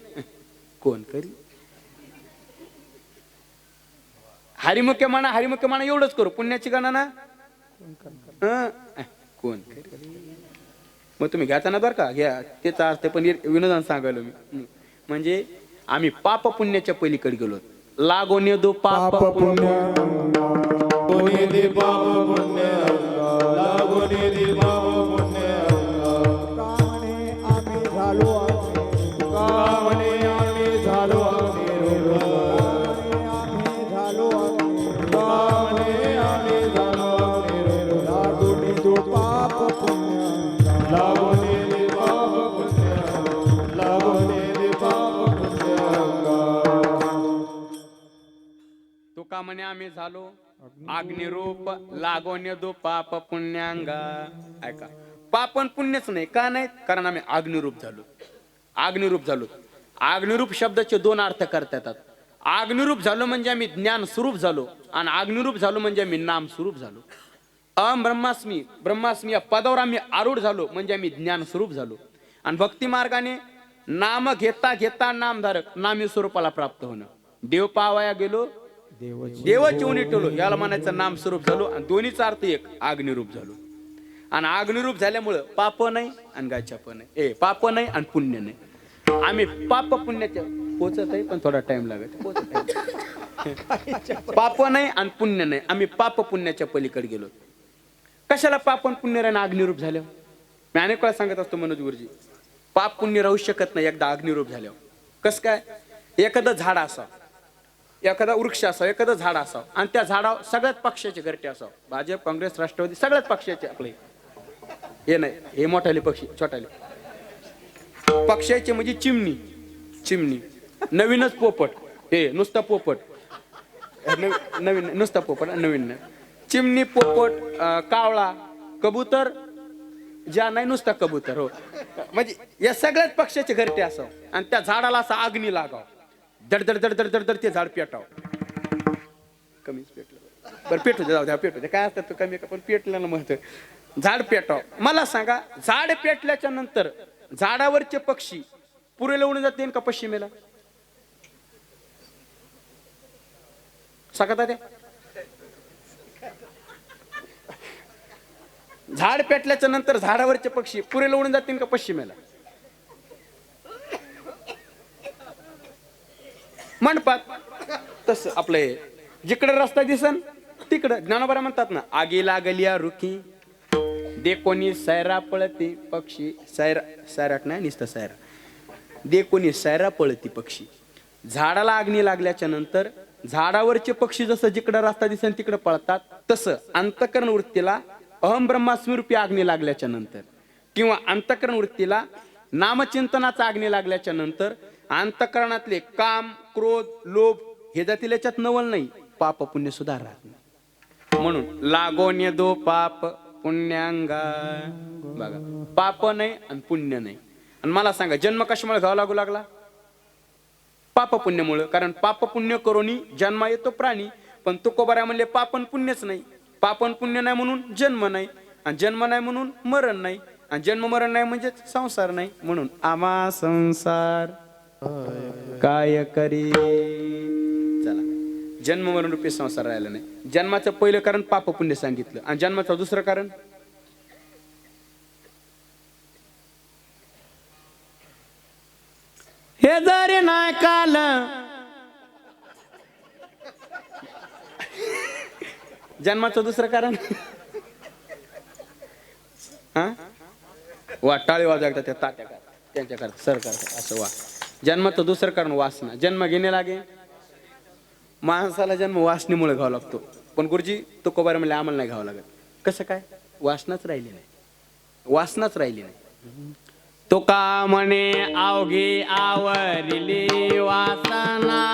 कोण करी? हरिमुखे म्हणा, हरिमुखे म्हणा, एवढंच करू. पुण्याची गणना कोण करी? मग तुम्ही घ्याचा ना बरं का, घ्या, त्याचा अर्थ पण विनोदान सांगायलो मी. म्हणजे आम्ही पाप पुण्याच्या पलीकडे गेलो. लागोने दो पाप पुण्य, लागोने दे पाप पुण्य, लागोने दे पाप पुण्य. कामने आम्ही झालो, कामने आम्ही झालो, आम्ही झालो, कामने आम्ही झालो. लागोने दो पाप पुण्य, लागोने दे पाप पुण्य, लागोने दे पाप पुण्य. तुका म्हणे आम्ही झालो अग्निरूप, लागोने दो पाप पुण्यांगा. ऐका, पाप आणि पुण्यच नाही. का नाही? कारण आम्ही अग्निरूप झालो. अग्निरूप झालो. अग्निरूप शब्दाचे 2 अर्थ करता येतात. अग्निरूप झालो म्हणजे आम्ही ज्ञान स्वरूप झालो, आणि अग्निरूप झालो म्हणजे आम्ही नाम स्वरूप झालो. अहम ब्रह्मास्मी, ब्रह्मास्मी या पदावर आम्ही आरूढ झालो म्हणजे आम्ही ज्ञान स्वरूप झालो. आणि भक्ती मार्गाने नाम घेता घेता नामधारक नामी स्वरूपाला प्राप्त होणं. देव पावाया गेलो, देवाची उणी ठेवलो, याला म्हणायचं नाम स्वरूप झालो. आणि दोन्हीचा अर्थ एक, अग्निरूप झालो. आणि अग्निरूप झाल्यामुळं पाप नाही आणि गायछाप नाही, पाप नाही आणि पुण्य नाही. आम्ही पाप पुण्याच्या पोचत आहे, पण थोडा टाइम लागत. पाप नाही आणि पुण्य नाही, आम्ही पाप पुण्याच्या पलीकडे गेलो. कशाला पाप आणि पुण्य राहिना अग्निरूप झालं? मी अनेक वेळा सांगत असतो मनोज गुरुजी, पाप पुण्य राहू शकत नाही एकदा अग्निरूप झाल्यावर. कस काय? एखादं झाड असावं, एखादा वृक्ष असावं, एखादं झाड असावं आणि त्या झाडावर सगळ्याच पक्षाचे घरटे असावं, भाजप काँग्रेस राष्ट्रवादी सगळ्याच पक्षाचे आपले, हे नाही हे मोठाले पक्षी छोटाले पक्षाचे म्हणजे चिमणी चिमणी, नवीनच पोपट, हे नुसता पोपट, नवीन नुसता पोपट नवीन चिमणी पोपट, कावळा, कबूतर ज्या नाही नुसता कबूतर, हो म्हणजे या सगळ्याच पक्षाचे घरटे असावं आणि त्या झाडाला असा अग्नी लागाव, दडदड दडदड दडदड ते झाड पेटाव. कमीच पेटलं बरं, पेटू दे, जाऊ द्या, पेटू दे, काय असतात तो कमी पण पेटल्यानं महत्व. झाड पेटाव. मला सांगा, झाड पेटल्याच्या नंतर झाडावरचे पक्षी पुरेला उडून जाते का पश्चिमेला? सांगता ते झाड पेटल्याच्या नंतर झाडावरचे पक्षी पुरेला उडून जातील का पश्चिमेला? मंडपात तस आपले जिकडे रस्ता दिसन तिकडं ज्ञानोबा म्हणतात ना, आगी लागलिया रुखी दे कोणी सैरा पळती पक्षी, सैरा सैराट नाही नुसतं सैरा, दे कोणी सैरा पळती पक्षी. झाडाला अग्नी लागल्याच्या नंतर झाडावरचे पक्षी जसं जिकडं रस्ता दिसन तिकडे पळतात, तसं अंतःकरण वृत्तीला अहम ब्रह्मास्मी अग्नी लागल्याच्या नंतर किंवा अंतःकरण वृत्तीला नामचिंतनाचा अग्नी लागल्याच्या नंतर अंतःकरणातले काम, क्रोध, लोभ हे जातील याच्यात नवल नाही, पाप पुण्य सुद्धा राहत नाही. म्हणून लागोन दो पाप पुण्यांगा, बघा पाप नाही आणि पुण्य नाही. आणि मला सांगा, जन्म कशामुळे घ्यावा लागू लागला? पाप पुण्यामुळे. कारण पाप पुण्य करोनी जन्मा येतो प्राणी, पण तुकोबारा म्हणले पापन पुण्यच नाही, पापन पुण्य नाही म्हणून जन्म नाही, आणि जन्म नाही म्हणून मरण नाही, आणि जन्म मरण नाही म्हणजे संसार नाही. म्हणून आमा संसार काय करी. चला, जन्म मरण रूपी संसार राहिला नाही. जन्माचं पहिलं कारण पाप पुण्य सांगितलं, आणि जन्माचं दुसरं कारण हे जरी नाही काल जन्माचं दुसरं कारण हा वा टाळे वाजवतात त्या तात्या त्यांच्या करता सर करतात असं वा. जन्माचं दुसरं कारण वासना. जन्म घेणे लागे, माणसाला जन्म वासनेमुळे घ्यावा लागतो, पण गुरुजी तो कोबार म्हणले आम्हाला नाही घ्यावं लागत. कसं काय? वासनाच राहिली नाही, वासनाच राहिली नाही. तो का म्हणे अवघी आवरिली वासना,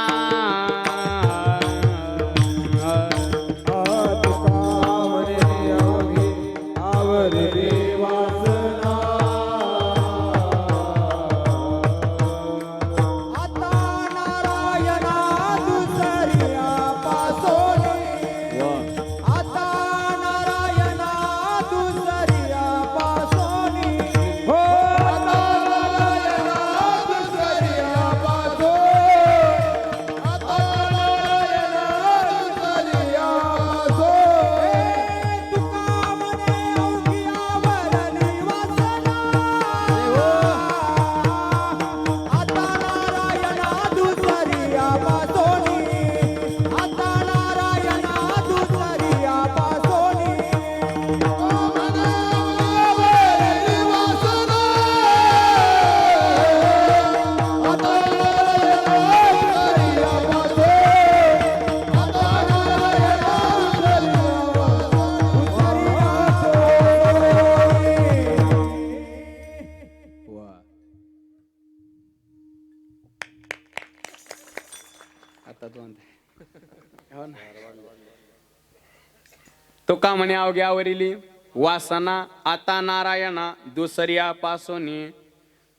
तो का म्हणे अवघ्यावरिली वासना, आता नारायणा दुसऱ्यापासोनी,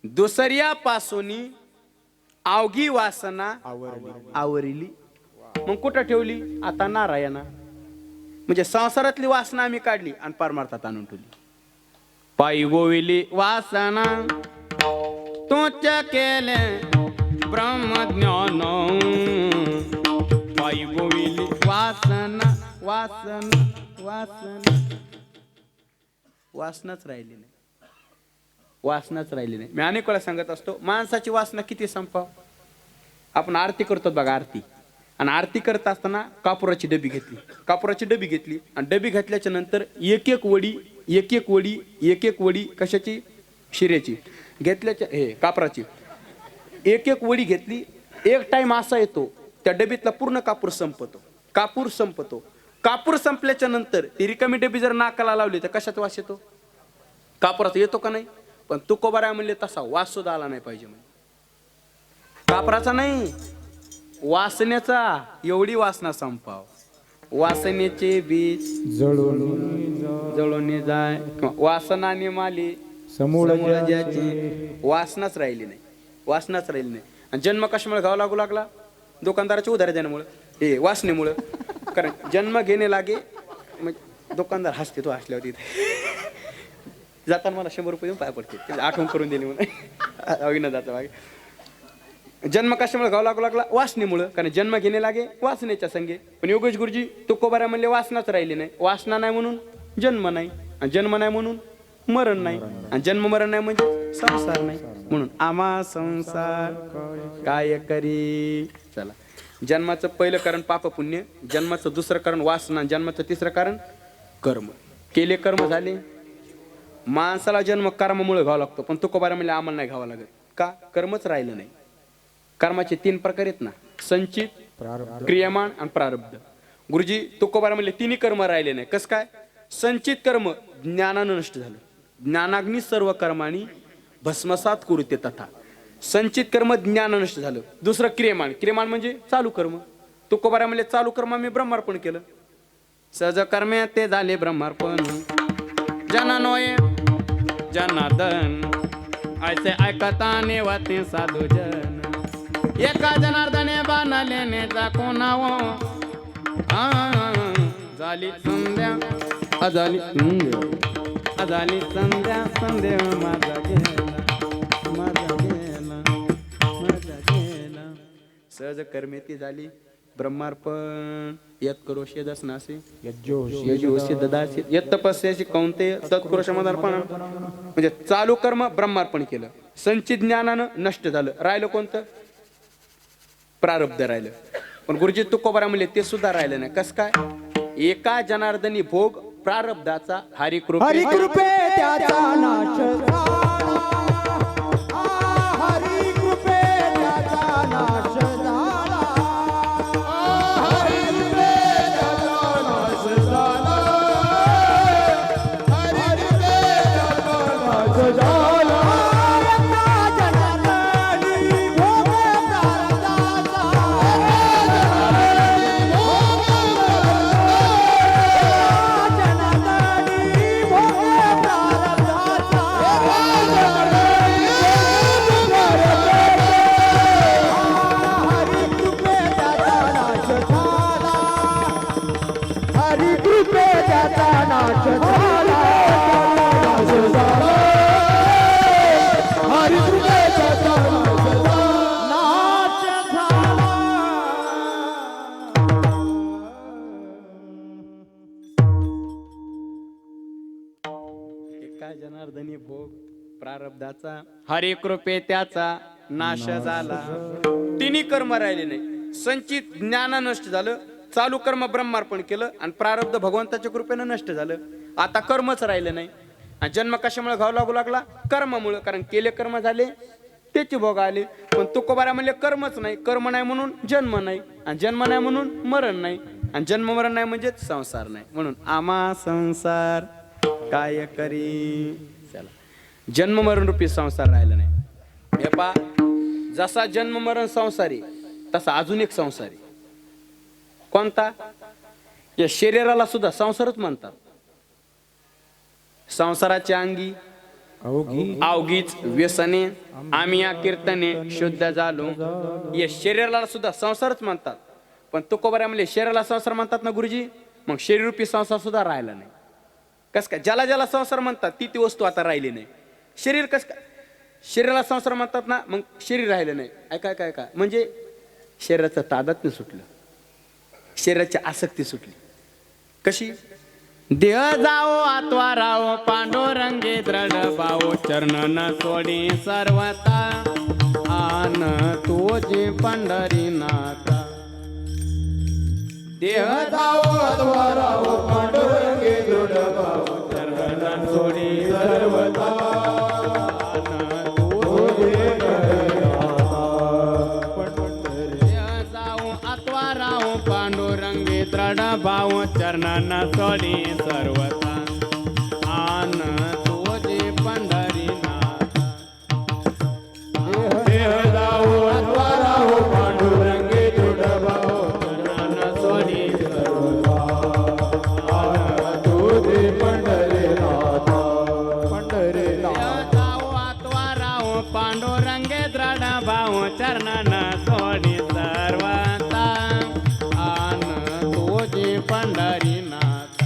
दुसऱ्यापासोनी अवघी वासना आवरिली. मग कुठं ठेवली? आता नारायणा. म्हणजे संसारातली वासना आम्ही काढली आणि परमार्थात आणून ठेवली. पायी गोविली वासना तुझ्या केले ब्रह्मज्ञान, पायी गोविली वासना वासना वासना. वासनाच राहिली नाही, वासनाच राहिली नाही. मी अनेक वेळा सांगत असतो, माणसाची वासना किती संपाव. आपण आरती करतो बघा, आरती, आणि आरती करत असताना कापुराची डबी घेतली, कापुराची डबी घेतली आणि डबी घातल्याच्या नंतर एक एक वडी एक एक वडी कशाची? शिऱ्याची घेतल्याच्या हे कापराची. एक वडी घेतली. एक टाइम असा येतो त्या डबीतला पूर्ण कापूर संपतो. कापूर संपल्याच्या नंतर ती रिकामी डबी जर नाकाला लावली तर कशाचा वास येतो? कापुरात येतो का नाही? पण तुकोबाराय म्हणले तसा वास सुद्धा आला नाही पाहिजे म्हणजे. कापराचा नाही, वासनेचा. एवढी वासना संपाव. वासनेचे बीज जळून जाय. वासनाने माली समूळ ज्याची वासनाच राहिली नाही. आणि जन्म कशामुळे घावा लागू लागला? दुकानदाराची उधारी देण्यामुळे, हे वासनेमुळं. कारण जन्म घेणे लागे दुकानदार हसते. तो हसल्या होती जाताना मला 100 रुपये देऊन पाय पडते, आठवण करून दिली म्हणून जाता मागे. जन्म कशामुळे घावा लागू लागला? वासनेमुळं. कारण जन्म घेणे लागे वासनेच्या संगे. पण योगेश गुरुजी तुकोबारा म्हणले वासनाच राहिली नाही. वासना नाही म्हणून जन्म नाही, आणि जन्म नाही म्हणून मरण नाही, आणि जन्म मरण नाही म्हणजे संसार नाही. म्हणून आम्हा संसार काय करी. चला, जन्माचं पहिलं कारण पाप पुण्य, जन्माचं दुसरं कारण वासना, जन्माचं तिसरं कारण कर्म. केले कर्म झाले. माणसाला जन्म कर्मामुळे घ्यावा लागतो, पण तुकोबारा म्हणले आम्हाला नाही घ्यावा लागत. का? कर्मच राहिलं नाही. कर्माचे 3 प्रकार आहेत ना, संचित, क्रियमाण आणि प्रारब्ध. गुरुजी तुकोबारा म्हणले तिन्ही कर्म राहिले नाही. कसं काय? संचित कर्म ज्ञानानं नष्ट झालं. ज्ञानाग्नी सर्व कर्मानी भस्मसात कुरुते तथा. संचित कर्म ज्ञान नष्ट झालं. दुसरं क्रियमाण म्हणजे चालू कर्म. तुकोबारा म्हणले चालू कर्म मी ब्रह्मार्पण केलं. सहज कर्मे ते झाले ब्रह्मार्पण. जनानोय जनार्दन ऐसे ऐकताने वाते साधू जन. एका जनार्दने बाणाले नेता कोणावो. झाली संध्या अजाली संध्या माझा गेला. सहज कर्मे ती झाली ब्रह्मार्पण. यत करोषे दसनासे यजोषे ददासे यत तपस्याशी कौंते तत्पुरुषमदार्पण. म्हणजे चालू कर्म ब्रह्मार्पण केलं. संचित ज्ञानानं नष्ट झालं. राहिलं कोणतं? प्रारब्ध राहिलं. पण गुरुजी तुकोबारा म्हणले ते सुद्धा राहिलं नाही. कस काय? एका जनार्दनी भोग प्रारब्धाचा हरिकृपे त्याचा नाश झाला. हरिकृपे त्याचा नाश झाला. हरिकृपे त्याचा नाश झाला. हरिकृपे त्याचा नाश झाला. जनार्दनी भोग प्रारब्धाचा. जनार्दनी भोग प्रारब्धाचा हरिकृपे त्याचा नाश झाला. तिन्ही कर्म राहिले नाही. संचित ज्ञान नष्ट झालं. चालू कर्म ब्रह्मार्पण केलं. आणि प्रारब्ध भगवंताच्या कृपेनं नष्ट झालं. आता कर्मच राहिलं नाही. आणि जन्म कशामुळे घाव लागू लागला? कर्मामुळे. कारण केले कर्म झाले त्याचे भोग आले. पण तुकोबारा म्हणले कर्मच नाही. कर्म नाही म्हणून जन्म नाही, आणि जन्म नाही म्हणून मरण नाही, आणि जन्म मरण नाही म्हणजेच संसार नाही. म्हणून आम्हा संसार काय करी. चला, जन्म मरण रूपी संसार राहिला नाही. हे पा, जसा जन्म मरण संसारी तसा अजून एक संसारी. कोणता? या शरीराला सुद्धा संसारच म्हणतात. संसाराच्या अंगी अवघीच व्यसने आम्ही या कीर्तने शुद्ध झालो. या शरीराला सुद्धा संसारच म्हणतात. पण तुकोबारा म्हणले शरीराला संसार म्हणतात ना गुरुजी, मग शरीररूपी संसार सुद्धा राहिला नाही. कस काय? ज्याला ज्याला संसार म्हणतात ती ती वस्तू आता राहिली नाही. शरीर कस काय? शरीराला संसार म्हणतात ना, मग शरीर राहिलं नाही. ऐका म्हणजे शरीराचं तादात्म्य सुटलं, शरीराची आसक्ती सुटली. कशी? देह जाओ आत्वा राओ पांडुरंगे दृढ भाओ चरण न सोडी सर्वता आन तुझे पंढरीनाथा. देह जाओ आत्वा राओ पांडुरंगे दृढ भाओ चरण सोडी सर्वदा तुझे जाऊ अथवा राहू पांडुरंगी दृढ भाऊ चरणांना सोडी सर्वता आन तुझे पंढरीनाथ देह जाऊ अथवा राहू पांडुरंगी दृढ भाऊ चरणांना सोडी तुझे पंढरीनाथ पंढरीनाथ जाऊ अथवा राहू पांडुरंगे दृढ भाऊ चरणांना सोडी सर्वता आन तुझे पंढरीनाथ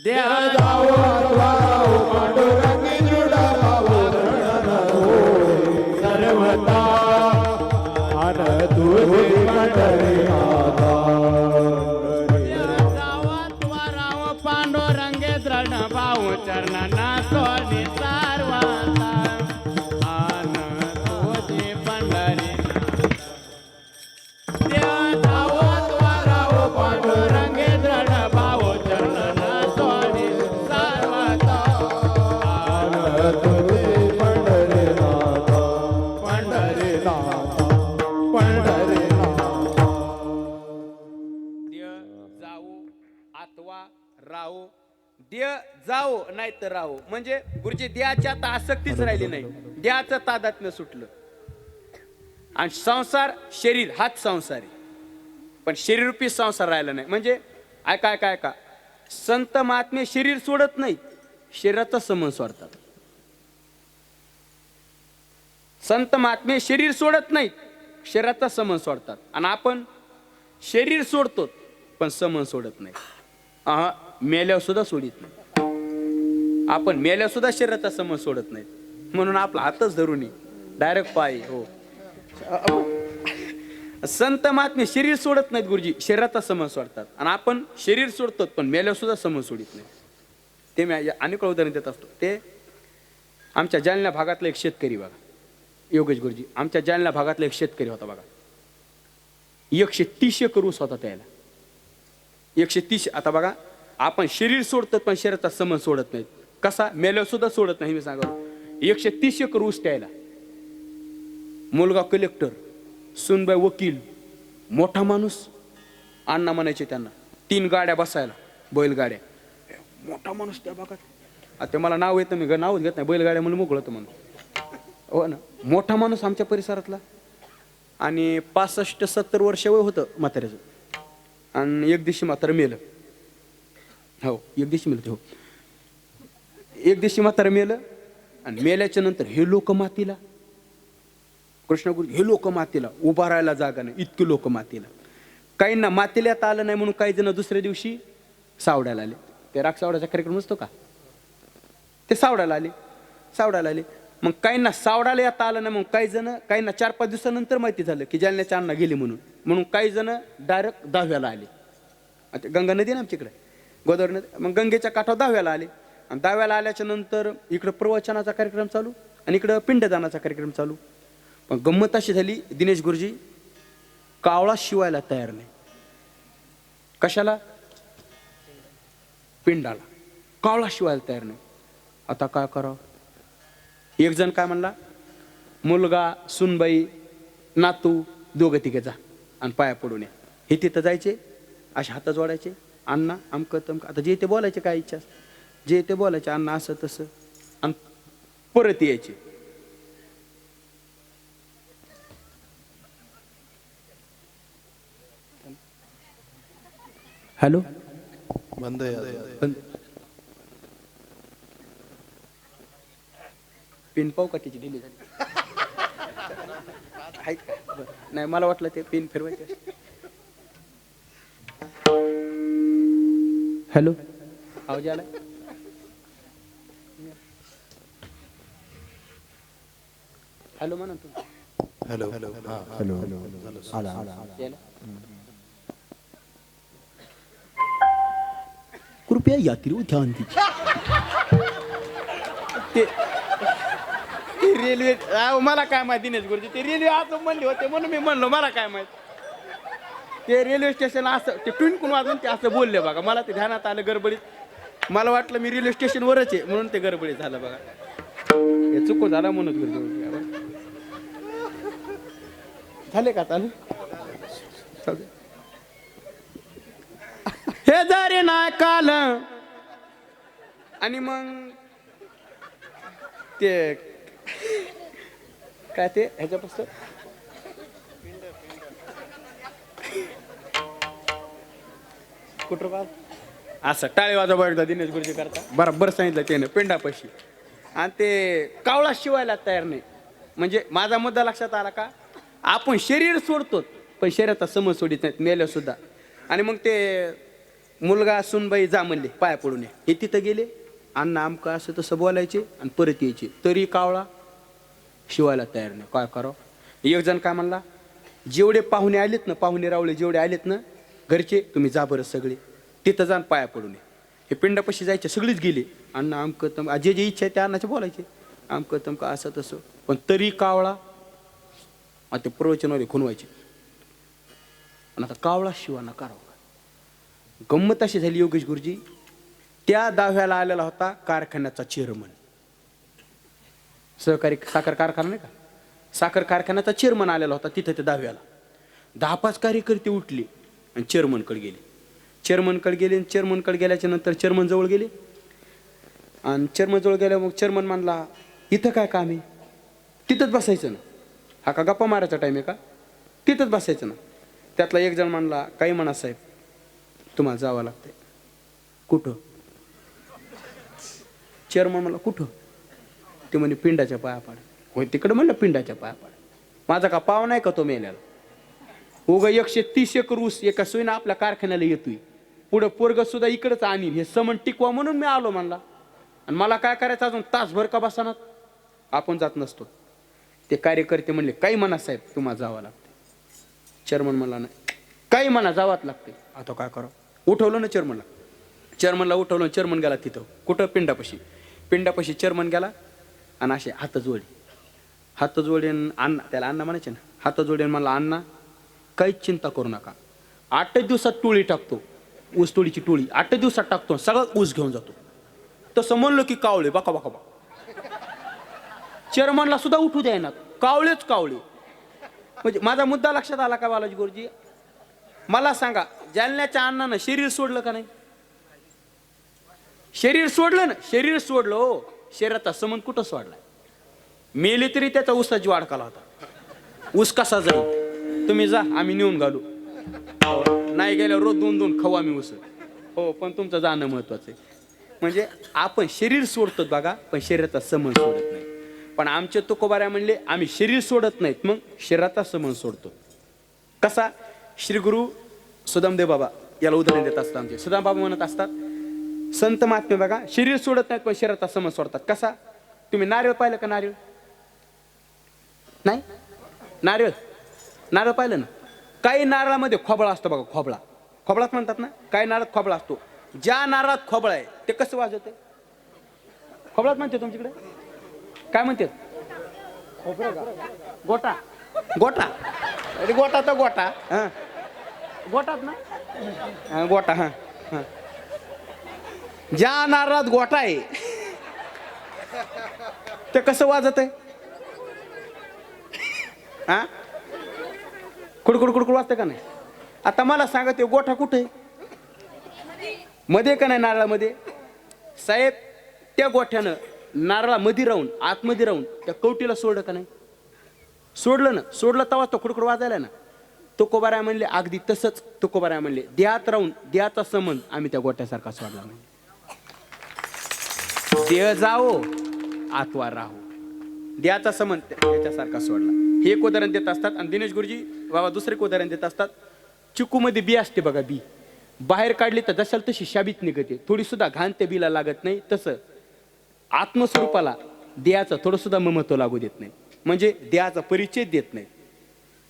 देह जाऊ अथवा राहू पांडुरंगी दृढ भाऊ सर्वता आन तुझे पंढरीनाथ गावात वराव पांडुरंगे दृढ भाऊ चरणांना सोडी सर्वता आन तुझे पंढरीनाथ देव गावात वराव पांडुरंगे दृढ भाऊ चरणांना सोडी सर्वता आन तुझे पंढरीनाथ पंढरीनाथ पंढरीनाथ देय जाऊ अथवा राहू देय जाऊ नाही तर राहू म्हणजे गुरुजी देहाची आता आसक्तीच राहिली नाही देहाचं तादात्म्य सुटलं आणि संसार शरीर हाच संसार आहे पण शरीररूपी संसार राहिला नाही म्हणजे ऐका ऐका ऐका संत महात्मे शरीर सोडत नाही शरीराचा संबंध सोडतात संत महात्मे शरीर सोडत नाहीत शरीराचा संबंध सोडतात आणि आपण शरीर सोडतो पण संबंध सोडत नाही मेल्यावर सुद्धा सोडित नाही आपण मेल्यावर सुद्धा शरीराचा संबंध सोडत नाही म्हणून आपला हातच धरून डायरेक्ट पाय हो संत महात्मे शरीर सोडत नाहीत गुरुजी शरीराचा संबंध सोडतात आणि आपण शरीर सोडतो पण मेल्यावर सुद्धा संबंध सोडित नाही ते मी अनेक उदाहरण देत असतो ते आमच्या जालना भागातला एक शेतकरी बघा योगेश गुरुजी आमच्या जालना भागातला एक शेतकरी होता बघा 130 एकर ऊस होता त्याला 130 आता बघा आपण शरीर सोडतो पण शरीराचा संबंध सोडत नाहीत कसा मेल्यावर सुद्धा सोडत नाही मी सांगा 130 एकर ऊस त्याला मुलगा कलेक्टर सुनबाई वकील मोठा माणूस अण्णा म्हणायचे त्यांना 3 गाड्या बसायला बैलगाड्या मोठा माणूस त्या भागात आता मला नाव येतं मी नावच घेत नाही बैलगाड्या म्हणून मोकळं होतं म्हणून हो ना मोठा माणूस आमच्या परिसरातला आणि 65-70 वर्ष वय होतं म्हाताऱ्याचं आणि एक दिवशी म्हातारं मेलं हो एक दिवशी मेलं ते हो एक दिवशी म्हातारं मेलं आणि मेल्याच्या नंतर हे लोक मातीला कृष्णगुरु हे लोक मातीला उभा राहायला जागा नाही इतके लोक मातीला काहींना मातीला येता आलं नाही म्हणून काही जण दुसऱ्या दिवशी सावड्याला आले ते राग सावड्याचा कार्यक्रम असतो का ते सावड्याला आले मग काहींना सावडाला येता आलं नाही मग काही जण काहींना 4-5 दिवसानंतर माहिती झालं की जालन्याच्या अण्णा गेले म्हणून काही जण डायरेक्ट 10व्याला आले आता गंगा नदी ना आमच्याकडे गोदावरी नदी मग गंगेच्या काठावर 10व्याला आले आणि 10व्याला आल्याच्या नंतर इकडं प्रवचनाचा कार्यक्रम चालू आणि इकडं पिंडदानाचा कार्यक्रम चालू पण गंमत अशी झाली दिनेश गुरुजी कावळा शिवायला तयार नाही कशाला पिंडाला कावळा शिवायला तयार नाही आता काय करावं एक जण काय म्हणला मुलगा सुनबाई नातू दोघं तिघे जा आणि पाया पडून या हे तिथं जायचे असे हात जोडायचे अण्णा अमकं तमकं आता जे ते बोलायचे काय इच्छा जे ते बोलायचे अण्णा असं तसं आणि परत यायचे हॅलो बंद बंद पिन पाव का त्याची डिली झाली आहेत का बरं. नाही मला वाटलं ते पिन फिरवायचे हॅलो आवाज आला हॅलो म्हणा तू हॅलो हॅलो हॅलो आला यायला कृपया यात्रियों ध्यान दीजिए ते रेल्वे मला काय माहिती दिनेश गुरुजी ते रेल्वे आज म्हणले होते म्हणून मी म्हणलो मला काय माहित ते रेल्वे स्टेशन असं ते टुनकून वाजून ते असं बोलले बघा मला ते ध्यानात आलं गडबडीत मला वाटलं मी रेल्वे स्टेशनवरच आहे म्हणून ते गडबडीत झालं बघा. हे चुकून झाला म्हणून गडबड झाले का चालू चालू. हे जरी नाही काल आणि मग ते काय ते ह्याच्यापासून कुठं बा असं टाळे वाजवा एकदा दिनेश गुरुजी करता बरोबर सांगितलं त्यानं पिंडापाशी. आणि ते कावळा शिवायला तयार नाही. म्हणजे माझा मुद्दा लक्षात आला का, आपण शरीर सोडतो पण शरीराचा समज सोडित नाहीत मेल्या सुद्धा. आणि मग ते मुलगा सुनबाई जा म्हणले पाया पडून हे तिथं गेले अण्णा आमका असं तसं बोलायचे आणि परत यायचे तरी कावळा शिवायला तयार नाही. काय करावं. एक जण काय म्हणला, जेवढे पाहुणे आलेत ना, पाहुणे रावळे जेवढे आलेत ना घरचे, तुम्ही जा बरं सगळे तिथं जाऊन पाया पडून हे पिंडापाशी जायचे सगळीच गेले. अण्णा आमकं तम जे जे इच्छा आहे त्या अण्णाचे बोलायचे आमकं तमकं असं तसं. पण तरी कावळा ते प्रवचनवाले खुनवायचे. आणि आता कावळा शिवाना करावं. गंमत अशी झाली योगेश गुरुजी, त्या दाव्याला आलेला होता कारखान्याचा चेअरमन. सहकारी साखर कारखाना नाही का, साखर कारखान्याचा चेअरमन आलेला होता तिथं त्या दाव्याला. 10-5 कार्यकर्ते उठले आणि चेअरमनकडे गेले. चेअरमनकडे गेले आणि चेअरमनकडे गेल्याच्या नंतर चेअरमन जवळ गेले. आणि चेअरमन जवळ गेल्या मग चेअरमन म्हणला इथं काय काम आहे, तिथंच बसायचं ना. हा का गप्पा मारायचा टाईम आहे का, तिथंच बसायचं ना. त्यातला एक जण म्हणला काही म्हणा साहेब तुम्हाला जावं लागतंय. कुठं. चेअरमन म्हणला कुठं. ते म्हणे पिंडाच्या पाया पाड. होय तिकडं म्हणलं पिंडाच्या पाया पाड. माझा का पाव नाही का तो मेल्याला. उगा 130 एकर ऊस एका सोयीनं आपल्या कारखान्याला येतोय, पुढं पोरग सुद्धा इकडंच आणीन, हे समन टिकवा म्हणून मी आलो म्हणला. आणि मला काय करायचं अजून तासभर का बसानात, आपण जात नसतो. ते कार्यकर्ते म्हणले काही म्हणा साहेब तुम्हाला जावं लागते. चेअरमन म्हणला नाही काही म्हणा जावंच लागते. आता काय करा, उठवलं ना चेअरमनला. चेअरमनला उठवलं, चेअरमन गेला तिथं कुठं पिंडापाशी. पिंडापाशी चेअरमन गेला आणि असे हात जोडीन अण्णा, त्याला अण्णा म्हणायचे ना, हात जोडीन म्हणला अण्णा काहीच चिंता करू नका, 8 दिवसात टोळी टाकतो, ऊस तोडीची टोळी 8 दिवसात टाकतो, सगळं ऊस घेऊन जातो. तसं म्हणलं की कावळे बाका बाका बा. चेअरमनला सुद्धा उठू द्यायना, कावळेच कावळे. म्हणजे माझा मुद्दा लक्षात आला का बालाजी गुरुजी. मला सांगा जालन्याच्या अण्णानं शरीर सोडलं का नाही. शरीर सोडलं ना, शरीर सोडलं हो, शरीराचा संबंध कुठं सोडलाय. मेले तरी त्याचा ऊसाची वाढ काला होता. ऊस कसा जाईल तुम्ही जा, आम्ही नेऊन घालू. नाही गेल्यावर रोज 2-2 खाऊ आम्ही ऊस. हो पण तुमचं जाणं महत्वाचं आहे. म्हणजे आपण शरीर सोडतो बघा पण शरीराचा संबंध सोडत नाही. पण आमचे तुकोबाऱ्या म्हणले आम्ही शरीर सोडत नाहीत मग शरीराचा संबंध सोडतो. कसा. श्री गुरु सुदामदेव बाबा याला उदाहरण देत असतात. आमचे सुदाम बाबा म्हणत असतात संत महात्मे बघा शरीर सोडत नाहीत पण शरीराचा संबंध सोडतात. कसा. तुम्ही नारळ पाहिलं का. नारळ नाही, नारळ नारळ पाहिलं ना. काही नारळामध्ये खोबळा असतो बघा, खोबळा खोबळाच म्हणतात ना. काही नारळात खोबळा असतो. ज्या नारळात खोबळा आहे ते कसं वाजवते. खोबळाच म्हणते तुमच्याकडे काय म्हणते. गोटा. गोटा अरे गोटा तर गोटा. हा गोटात ना. गोटा. हा हा. ज्या नारळात गोटा आहे ते कसं वाजत आहे. हा कुडकुड कुडकुड वाजते का नाही. आता मला सांगा ते गोठा कुठे आहे. मध्ये का नाही नारळामध्ये. साहेब त्या गोठ्यानं नारळामध्ये राहून आतमध्ये राहून त्या कवटीला सोडलं का नाही. सोडलं ना. सोडलं तेव्हा तो कुडकुड वाजायला ना. तुकोबाराय म्हणले अगदी तसंच. तुकोबाराय म्हणले देहात राहून देहाचा संबंध आम्ही त्या गोठ्यासारखा सोडला नाही. देह जाओ आत्वा राहो. देहाचा संबंध त्याच्यासारखा सोडला. हे एक उदाहरण देत असतात. आणि दिनेश गुरुजी बाबा दुसरे एक उदाहरण देत असतात. चिकूमध्ये बी असते बघा, बी बाहेर काढली तर जशाल तशी शाबीत निघते. थोडी सुद्धा घाण त्या बीला लागत नाही. तसं आत्मस्वरूपाला देहाचं थोडं सुद्धा महत्व लागू देत नाही. म्हणजे देहाचा परिचय देत नाही.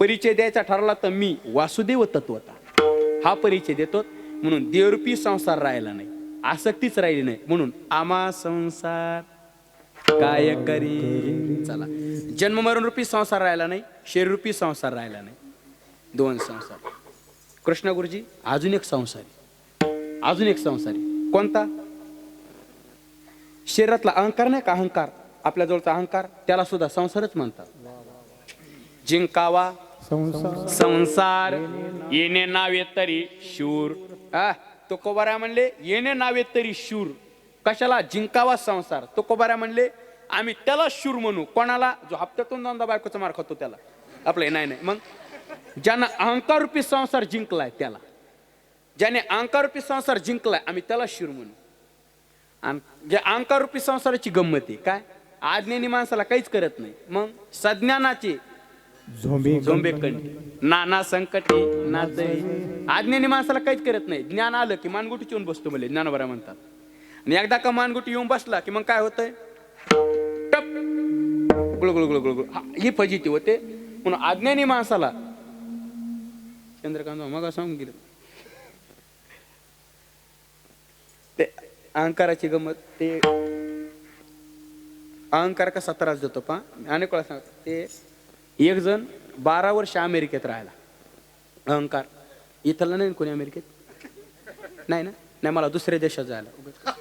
परिचय द्यायचा ठरला तर मी वासुदेव तत्वता हा परिचय देतो. म्हणून देवरूपी संसार राहिला नाही, आसक्तीच राहिली नाही. म्हणून आमा संसार काय करी. चला जन्म मरण रूपी संसार राहिला नाही, शरीरूपी संसार राहिला नाही. 2 संसार. कृष्ण गुरुजी अजून एक संसार आहे. अजून एक संसार आहे. कोणता. शरीरातला अहंकार नाही का, अहंकार आपल्या जवळचा अहंकार, त्याला सुद्धा संसारच म्हणतात. जिंकावा संसार येणे नावे तरी शूर. तुकोबारा म्हणले येणे नावे तरी शूर. कशाला? जिंकावा संसार. तुकोबारा म्हणले आम्ही त्याला शूर म्हणू. कोणाला? जो हप्त्यातून दोनदा बायकोचा मार खातो त्याला. आपलं नाही. मग ज्यानं अहंकार रूपी संसार जिंकलाय त्याला, ज्याने अहंकार रूपी संसार जिंकलाय आम्ही त्याला शूर म्हणू. आणि जे अहंकार रूपी संसाराची गंमत आहे काय, आज्ञानी माणसाला काहीच करत नाही. मग सज्ञानाचे झोंबे कंडी नाना संकटे नाचई. आज्ञानी माणसाला काहीच करत नाही. ज्ञान आलं की मानगुटीच येऊन बसतो मला ज्ञानोबरा म्हणतात. आणि एकदा का मानगुटी येऊन बसला की मग काय होतंय, टप गुळगुळ गुळगुळ ही फजिती होते. म्हणून अज्ञानी माणसाला चंद्रकांत मग सांगून गेलं ते अहंकाराची गंमत. ते अहंकार कसा त्रास देतो पहा. अनेक वेळा सांगतो. ते एक जण 12 वर्ष अमेरिकेत राहिला. अहंकार इथला नाही कोणी अमेरिकेत, नाही ना, नाही मला दुसऱ्या देशात जायला उगाच,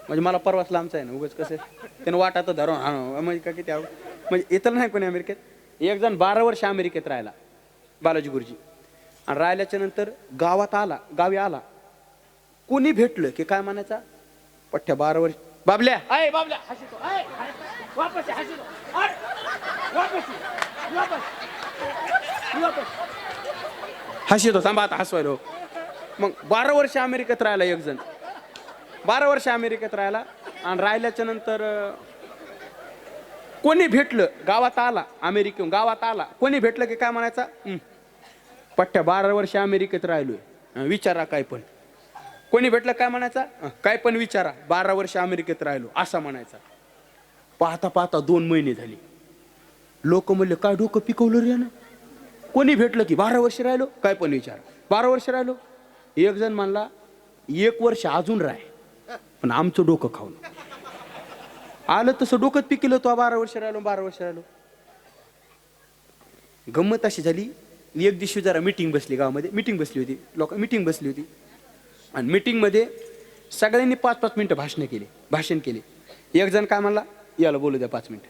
म्हणजे मला परवाच लांबचा आहे ना उगाच, कसं त्यानं वाटात धरून म्हणजे का किती म्हणजे इथलं नाही कोणी अमेरिकेत. एक जण 12 वर्ष अमेरिकेत राहिला, बालाजी गुरुजी. आणि राहिल्याच्या नंतर गावी आला. कोणी भेटलं की काय म्हणायचा, पठ्ठ्या 12 वर्ष बाबल्या अय बाबल्या हसितो अय वापस हसितो वापस हसितो थांबा आता हसवायलो. मग 12 वर्ष अमेरिकेत राहिला एक जण, 12 वर्ष अमेरिकेत राहिला. आणि राहिल्याच्या नंतर कोणी भेटलं, गावात आला, अमेरिकेहून गावात आला, कोणी भेटलं की काय म्हणायचा, पठ्ठ्या 12 वर्ष अमेरिकेत राहिलोय, विचारा काय पण. कोणी भेटलं काय म्हणायचा, काय पण विचारा, 12 वर्ष अमेरिकेत राहिलो असा म्हणायचा. पाहता पाहता 2 महिने झाले. लोक म्हणले काय डोकं पिकवलं रे ना. कोणी भेटलं की 12 वर्ष राहिलो, काय पण विचारा, 12 वर्ष राहिलो. एक जण म्हणला 1 वर्ष अजून राह पण आमचं डोकं खाऊन. आलं तसं डोकं पिकलं तो 12 वर्ष राहिलो 12 वर्ष राहिलो. गंमत अशी झाली. एक दिवशी जरा मीटिंग बसली, गावामध्ये मीटिंग बसली होती, मीटिंग बसली होती. आणि मीटिंगमध्ये सगळ्यांनी 5-5 मिनिटं भाषण केले. एक जण काय म्हणला, याला बोलू द्या 5 मिनिटं.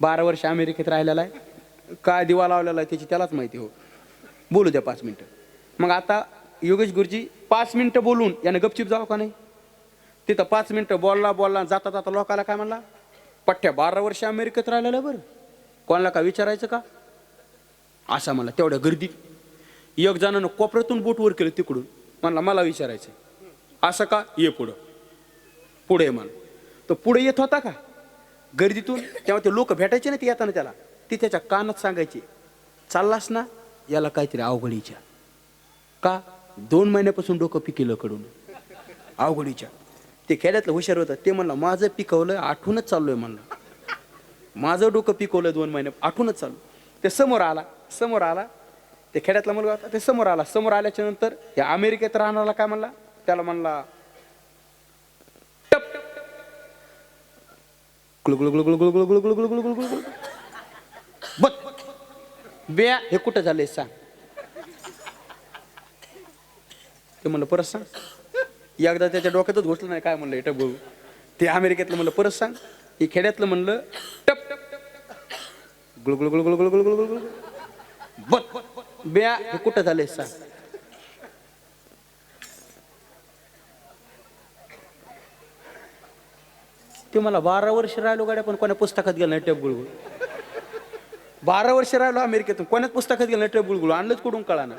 12 वर्ष अमेरिकेत राहिलेला आहे, काय दिवा लावलेला आहे त्याची त्यालाच माहिती, हो बोलू द्या 5 मिनिटं. मग आता योगेश गुरुजी 5 मिनिटं बोलून यानं गपचिप जावं का नाही. तिथं 5 मिनिटं बोलला जाता जाता लोकाला काय म्हणला, पठ्ठ्या 12 वर्ष अमेरिकेत राहिलेला बरं, कोणाला काय विचारायचं का असा म्हणला. तेवढ्या गर्दीत एक जणानं कोपऱ्यातून बोट वर केलं तिकडून, म्हणला मला विचारायचं असं का, ये पुढे म्हण. तो पुढे येत होता का गर्दीतून, तेव्हा ते लोक भेटायचे ना ते येताना त्याला, ती त्याच्या कानात सांगायचे, चाललास ना याला काहीतरी अवघडीच्या का, 2 महिन्यापासून डोकं पिकेलं कडून अवघडीच्या. ते खेड्यातलं हुशार होतं, ते म्हणलं माझं पिकवलं आठवूनच चाललोय, म्हणलं माझं डोकं पिकवलं 2 महिने आठवूनच चालू. ते समोर आला ते खेड्यातला मुलगा होता, ते समोर आल्याच्या नंतर या अमेरिकेत राहणारा काय म्हणला, त्याला म्हणला टप गुळगुळ ब्या हे कुठं झालंय सांग. ते म्हणलं परत सांग. एकदा त्याच्या डोक्यातच घुसलं नाही काय म्हणलं टप. ते अमेरिकेतलं म्हणलं परत सांग. हे खेड्यातलं म्हणलं टप गुळगुळ गुळगुळ गुळगुळ गुळगुळ बट ब्या हे कुठं झालंय सांग. ते मला 12 वर्ष राहिलो गाड्या पण कोणा पुस्तकात गेलं नाही टप गुळगुळ. 12 वर्ष राहिलो अमेरिकेतून कोणाच पुस्तकात गेलं नाही टप गुळगुळ. आणलंच कुठून कळा ना.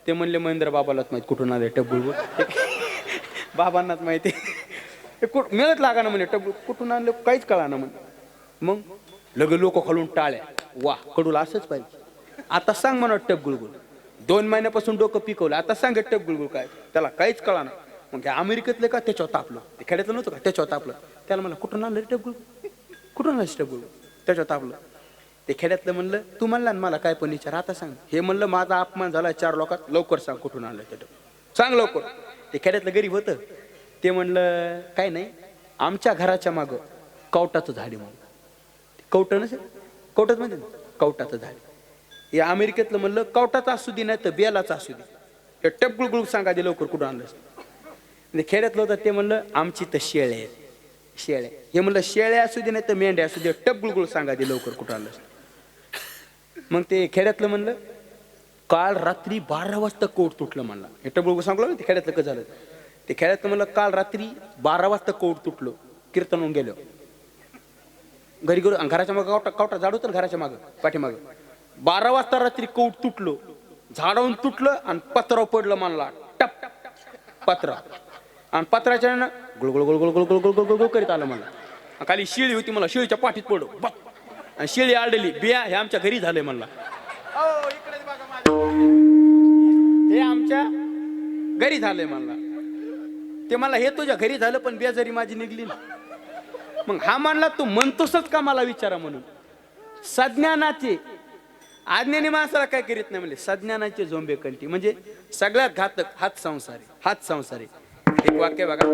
ते म्हणले महेंद्र बाबालाच माहित कुठून आले टप गुळगुळ. बाबांनाच माहिती मिळत लागा ना म्हणे टप कुठून आणलं काहीच कळा ना म्हणे. मग लगे लोक खालून टाळ्या, वा कडूला असंच पाहिजे. आता सांग म्हणा टप गुळगुळ. 2 महिन्यापासून डोकं पिकवलं, आता सांग टप गुळगुळ काय, त्याला काहीच कळा ना. मग अमेरिकेतले का त्याच्यावर तापलं, ते खेड्यातलं नव्हतं का त्याच्यावर तापलं. त्याला म्हणलं कुठून आणलं टप गुळगुळ, कुठून आणलं टप गुळगुळ, त्याच्यावर तापलं. ते खेड्यातलं म्हणलं तू म्हणला ना मला काय पण विचार, आता सांग. हे म्हणलं माझा अपमान झाला 4 लोकात, लवकर सांग कुठून आणलं ते टप, सांग लवकर. ते खेड्यातलं गरीब होतं, ते म्हणलं काय नाही, आमच्या घराच्या मागं कवटाचं झाड म्हणून. कवटं नसेल, कवटाच म्हणजे कवटाचं झाड. हे अमेरिकेतलं म्हणलं कवटाचं असू दे नाही तर बेलाचं असू दे, हे टप गुळगुळ सांगा दे लवकर कुठून आणलं. खेड्यातलं होतं ते म्हणलं आमची तर शेळ आहे. शेळ्या. हे म्हणलं शेळ्या असू दे नाही तर मेंढ्या असू दे, टप गुळगुळ सांगा दे लवकर कुठं आलं. मग ते खेड्यातलं म्हणलं काल रात्री 12 वाजता कोट तुटलं म्हणला. हे टप गुळगुळ सांगलं ना ते खेड्यातलं कसं झालं. ते खेड्यातलं म्हणलं काल रात्री 12 वाजता कोट तुटलं, कीर्तन होऊन गेलो घरी गेलो. घराच्या मागं कावटा झाड होतं ना घराच्या मागं पाठीमागं. 12 वाजता रात्री कौट तुटलो, झाडावून तुटलं आणि पत्रावर पडलं म्हणला टप पत्रा. आणि पत्राच्या ना गुळगुळ गुळगुळ गुळगुळ गुळगुळ गुळगुळ करीत आलं म्हणला. खाली शिळी होती मला, शिळीच्या पाठीत पडलो बघ. आणि शिळी आडली बिया हे आमच्या घरी झालंय म्हणला. हे आमच्या घरी झालंय म्हणला. ते मला हे तुझ्या घरी झालं पण बेजारी माझी निघली ना. मग हा म्हणला तू म्हणतोसच का मला विचारा म्हणून. सज्ञानाचे आज्ञाने माणसाला काय करीत नाही म्हणले. सज्ञानाचे झोंबे कंठी म्हणजे सगळ्यात घातक हात संसारी. हात संसारी एक वाक्य बघा.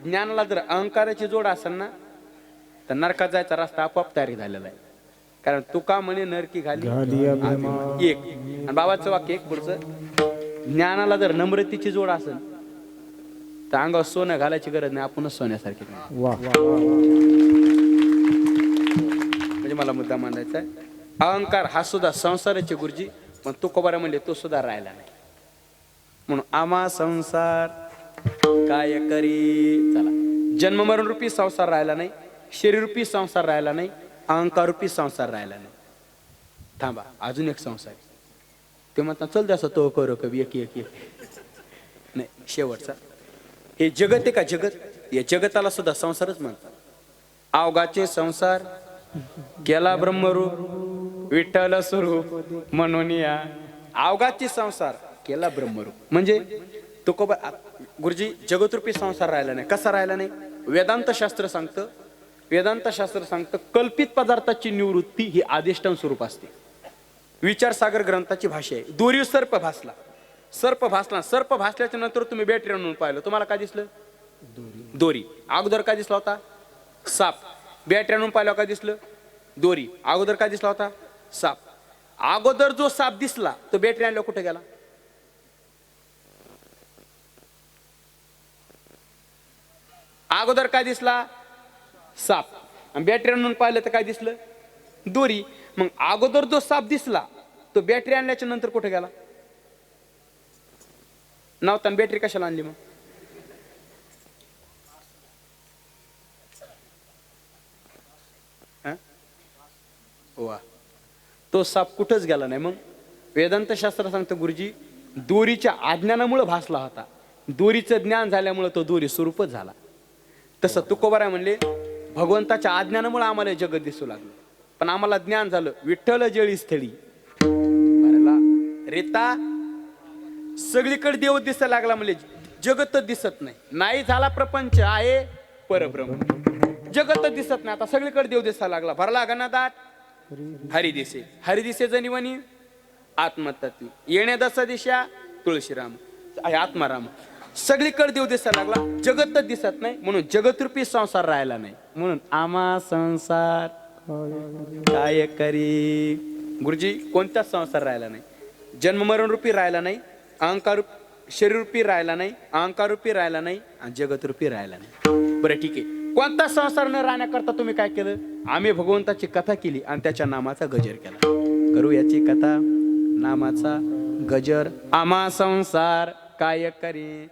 ज्ञानाला जर अहंकाराची जोड असेल ना तर नरकात जायचा रस्ता आपोआप तयारी झालेला आहे. कारण तुका म्हणे नरकी घाली एक. आणि बाबाचं वाक्य एक पुढचं. ज्ञानाला जर नम्रतेची जोड असेल तर अंगावर सोनं घालायची गरज नाही, आपणच सोन्यासारखे. म्हणजे मला मुद्दा मांडायचा आहे. अहंकार हा सुद्धा संसाराचे गुरुजी, पण तुकोबारा म्हणले तो सुद्धा राहिला नाही. म्हणून आमा संसार काय करी. चला, जन्म मरण रूपी संसार राहिला नाही, शरीर रूपी संसार राहिला नाही, अहंकार रूपी संसार राहिला नाही. थांबा, अजून एक संसार. ते म्हणतात चल द्यास तो करू कवी एक एक एक नाही. शेवटचा हे जगत आहे का जगत, या जगताला सुद्धा संसारच म्हणतात. अवघाचे संसार केला ब्रह्मरूप विठ्ठल स्वरूप म्हणून या. अवघाचे संसार केला ब्रह्मरूप म्हणजे तुकोबा गुरुजी जगतरूपी संसार राहिला नाही. कसा राहिला नाही. वेदांत शास्त्र सांगतं कल्पित पदार्थाची निवृत्ती ही आदिष्टान स्वरूप असते. विचारसागर ग्रंथाची भाषा आहे. दोरी सर्प भासला. सर्प भासल्याच्या नंतर तुम्ही बॅटरी आणून पाहिलं, तुम्हाला काय दिसलं. दोरी. अगोदर काय दिसला होता. साप. बॅटरी आणून पाहिलं काय दिसलं. दोरी. अगोदर काय दिसला होता. साप. अगोदर जो साप दिसला तो बॅटरी आणल्यावर कुठे गेला. अगोदर काय दिसला. साप. आणि बॅटरी आणून पाहिलं तर काय दिसलं. दोरी. मग अगोदर जो साप दिसला तो बॅटरी आणल्याच्या नंतर कुठे गेला. नव्हता. बॅटरी कशाला आणली मग. वा, तो साप कुठंच गेला नाही. मग वेदांत शास्त्र सांगतं गुरुजी दोरीच्या अज्ञानामुळे भासला होता, दोरीचं ज्ञान झाल्यामुळे तो दोरी स्वरूपच झाला. तसं तुकोबाराय म्हणले भगवंताच्या अज्ञानामुळे आम्हाला जगत दिसू लागलं, पण आम्हाला ज्ञान झालं विठ्ठल जळी स्थळी रेता सगळीकडे देव दिसायला लागला. म्हणजे जगतच दिसत नाही झाला प्रपंच आहे परब्रह्म. जगतच दिसत नाही, आता सगळीकडे देव दिसायला लागला. भरला गणादाट हरिदिसे जनिवनी आत्मतत्वी येण्या दसा दिशा तुळशीराम आत्माराम. सगळीकडे देव दिसायला लागला, जगतच दिसत नाही. म्हणून जगतरूपी संसार राहिला नाही. म्हणून आमा संसार काय करी. गुरुजी कोणताच संसार राहिला नाही. जन्म मरण रूपी राहिला नाही, अहंकार शरीर रूपी राहिला नाही, अहंकार रूपी राहिला नाही, आणि जगत रूपी राहिला नाही. बरं ठीक आहे, कोणता संसार न राहण्याकरता तुम्ही काय केलं. आम्ही भगवंताची कथा केली आणि त्याच्या नामाचा गजर केला. करू याची कथा नामाचा गजर. आमा संसार काय करी.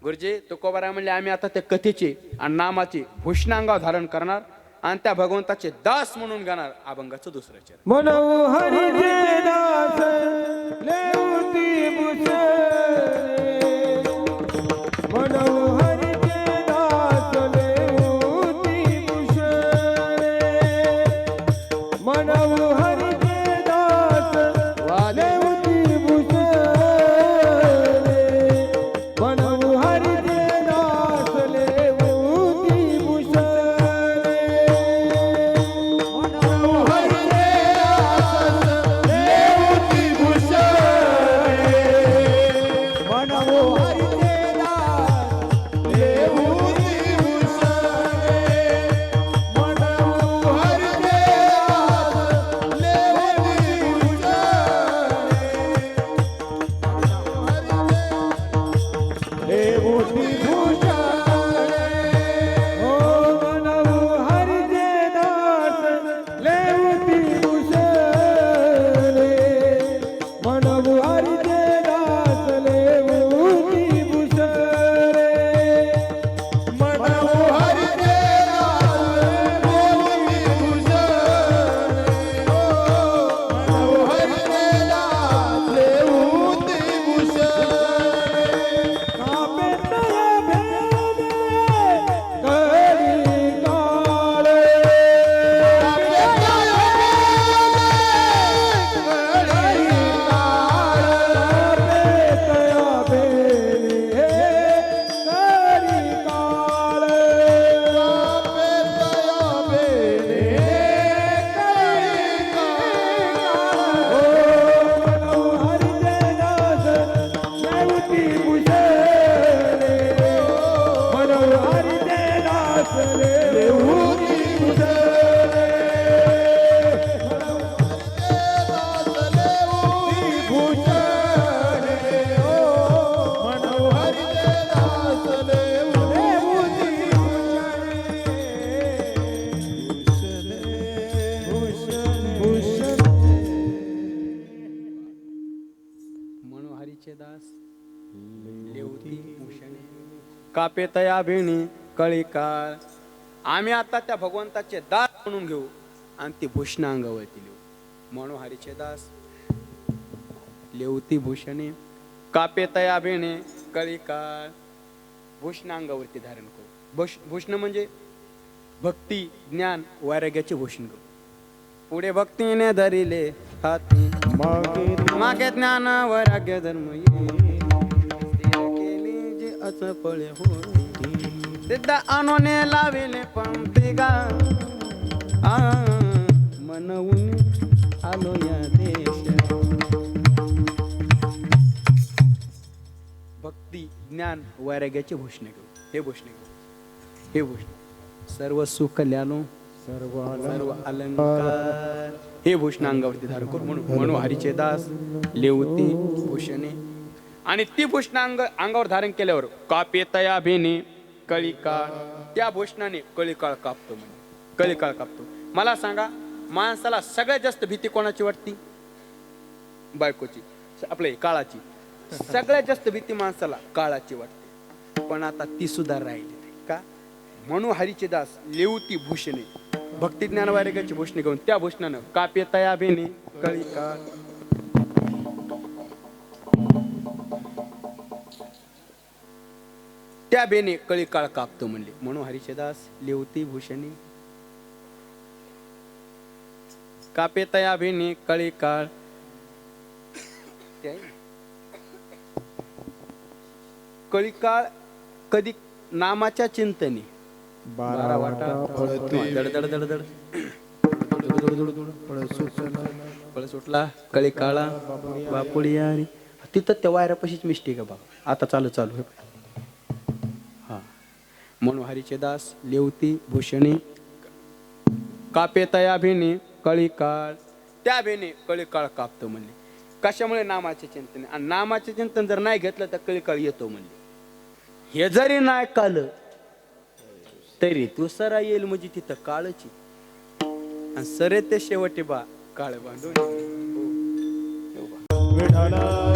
गुरुजी तुकोबाराय म्हणले आम्ही आता त्या कथेचे आणि नामाचे भूषणांगावर धारण करणार आणि त्या भगवंताचे दास म्हणून गाणार अभंगाचं दुसरं चरण. मनऊ हरिचे दास लेवती भूषणे. मनऊ हरिचे दास लेवती भूषणे. मनऊ हरिचे दास लेवती भूषणे. मनऊ हरिचे दास लेवती भूषणे. मनऊ हरिचे दास लेवती भूषणे. हरीचे दास लेवती भूषणे कापे तया भिणी कळी काळ. आम्ही आता त्या भगवंताचे दास म्हणून घेऊ आणि ती भूषण अंगावरती लिहू म्हणून हरीचे दास लेवती भूषणे कापे तया भिणे कळी काळ. भूषण अंगावरती धारण करू. भूषण म्हणजे भक्ती ज्ञान वैराग्याचे भूषण करू. पुढे भक्तीने धरिले हाती मागे ज्ञान वैराग्य धर्म ये. केली जे अचपळे होती सिद्ध अनुने लाविले पंक्ती गा. मनवून आलो या देश. भक्ती ज्ञान वैराग्याचे भूषण घेऊ. हे भूषण घेऊ. हे भूषण सर्व सुख ल्यालो सर्व अलंकार. हे भूषण अंगावरती धारण करू म्हणून हरीचे दास लेवती भूषणे. आणि ती भूषण अंगावर धारण केल्यावर कापे तया भेने कळी काळ. त्या भूषणाने कळी काळ कापतो म्हणजे कळी काळ कापतो. मला सांगा माणसाला सगळ्यात जास्त भीती कोणाची वाटती? बायकोची आपल्या काळाची. सगळ्यात जास्त भीती माणसाला काळाची वाटते. पण आता ती सुद्धा राहिली नाही का? म्हणून हरीचे दास लेवती भूषणे भक्ती ज्ञान वैराग्याची भूषणे घेऊन त्या भूषणानं कापे तया भेने कळी काळ. त्या बेने कळी काळ कापतो म्हणले म्हणून हरीचे दास लेवती भूषणे कापे तया भेने कळी काळ. कळी काळ कधी नामाच्या चिंतने 12 वाटा दड दड दड दड फळ सुटला कळी काळा बापुडी यारी. तिथं त्या वायरापाशीच मिस्टेक आहे बाबा. आता चालू हे हा. म्हणून हरीचे दास लेवती भूषणे कापे तया भेने कळी काळ. त्या भेने कळी काळ कापतो म्हणले. कशामुळे? नामाचे चिंतन. आणि नामाचे चिंतन जर नाही घेतलं तर कळी काळ येतो म्हणले. हे जरी नाही काल तरी तू सरा येईल म्हणजे तिथं काळची. आणि सरे ते शेवटी बा काळ बांधून विठ्ठला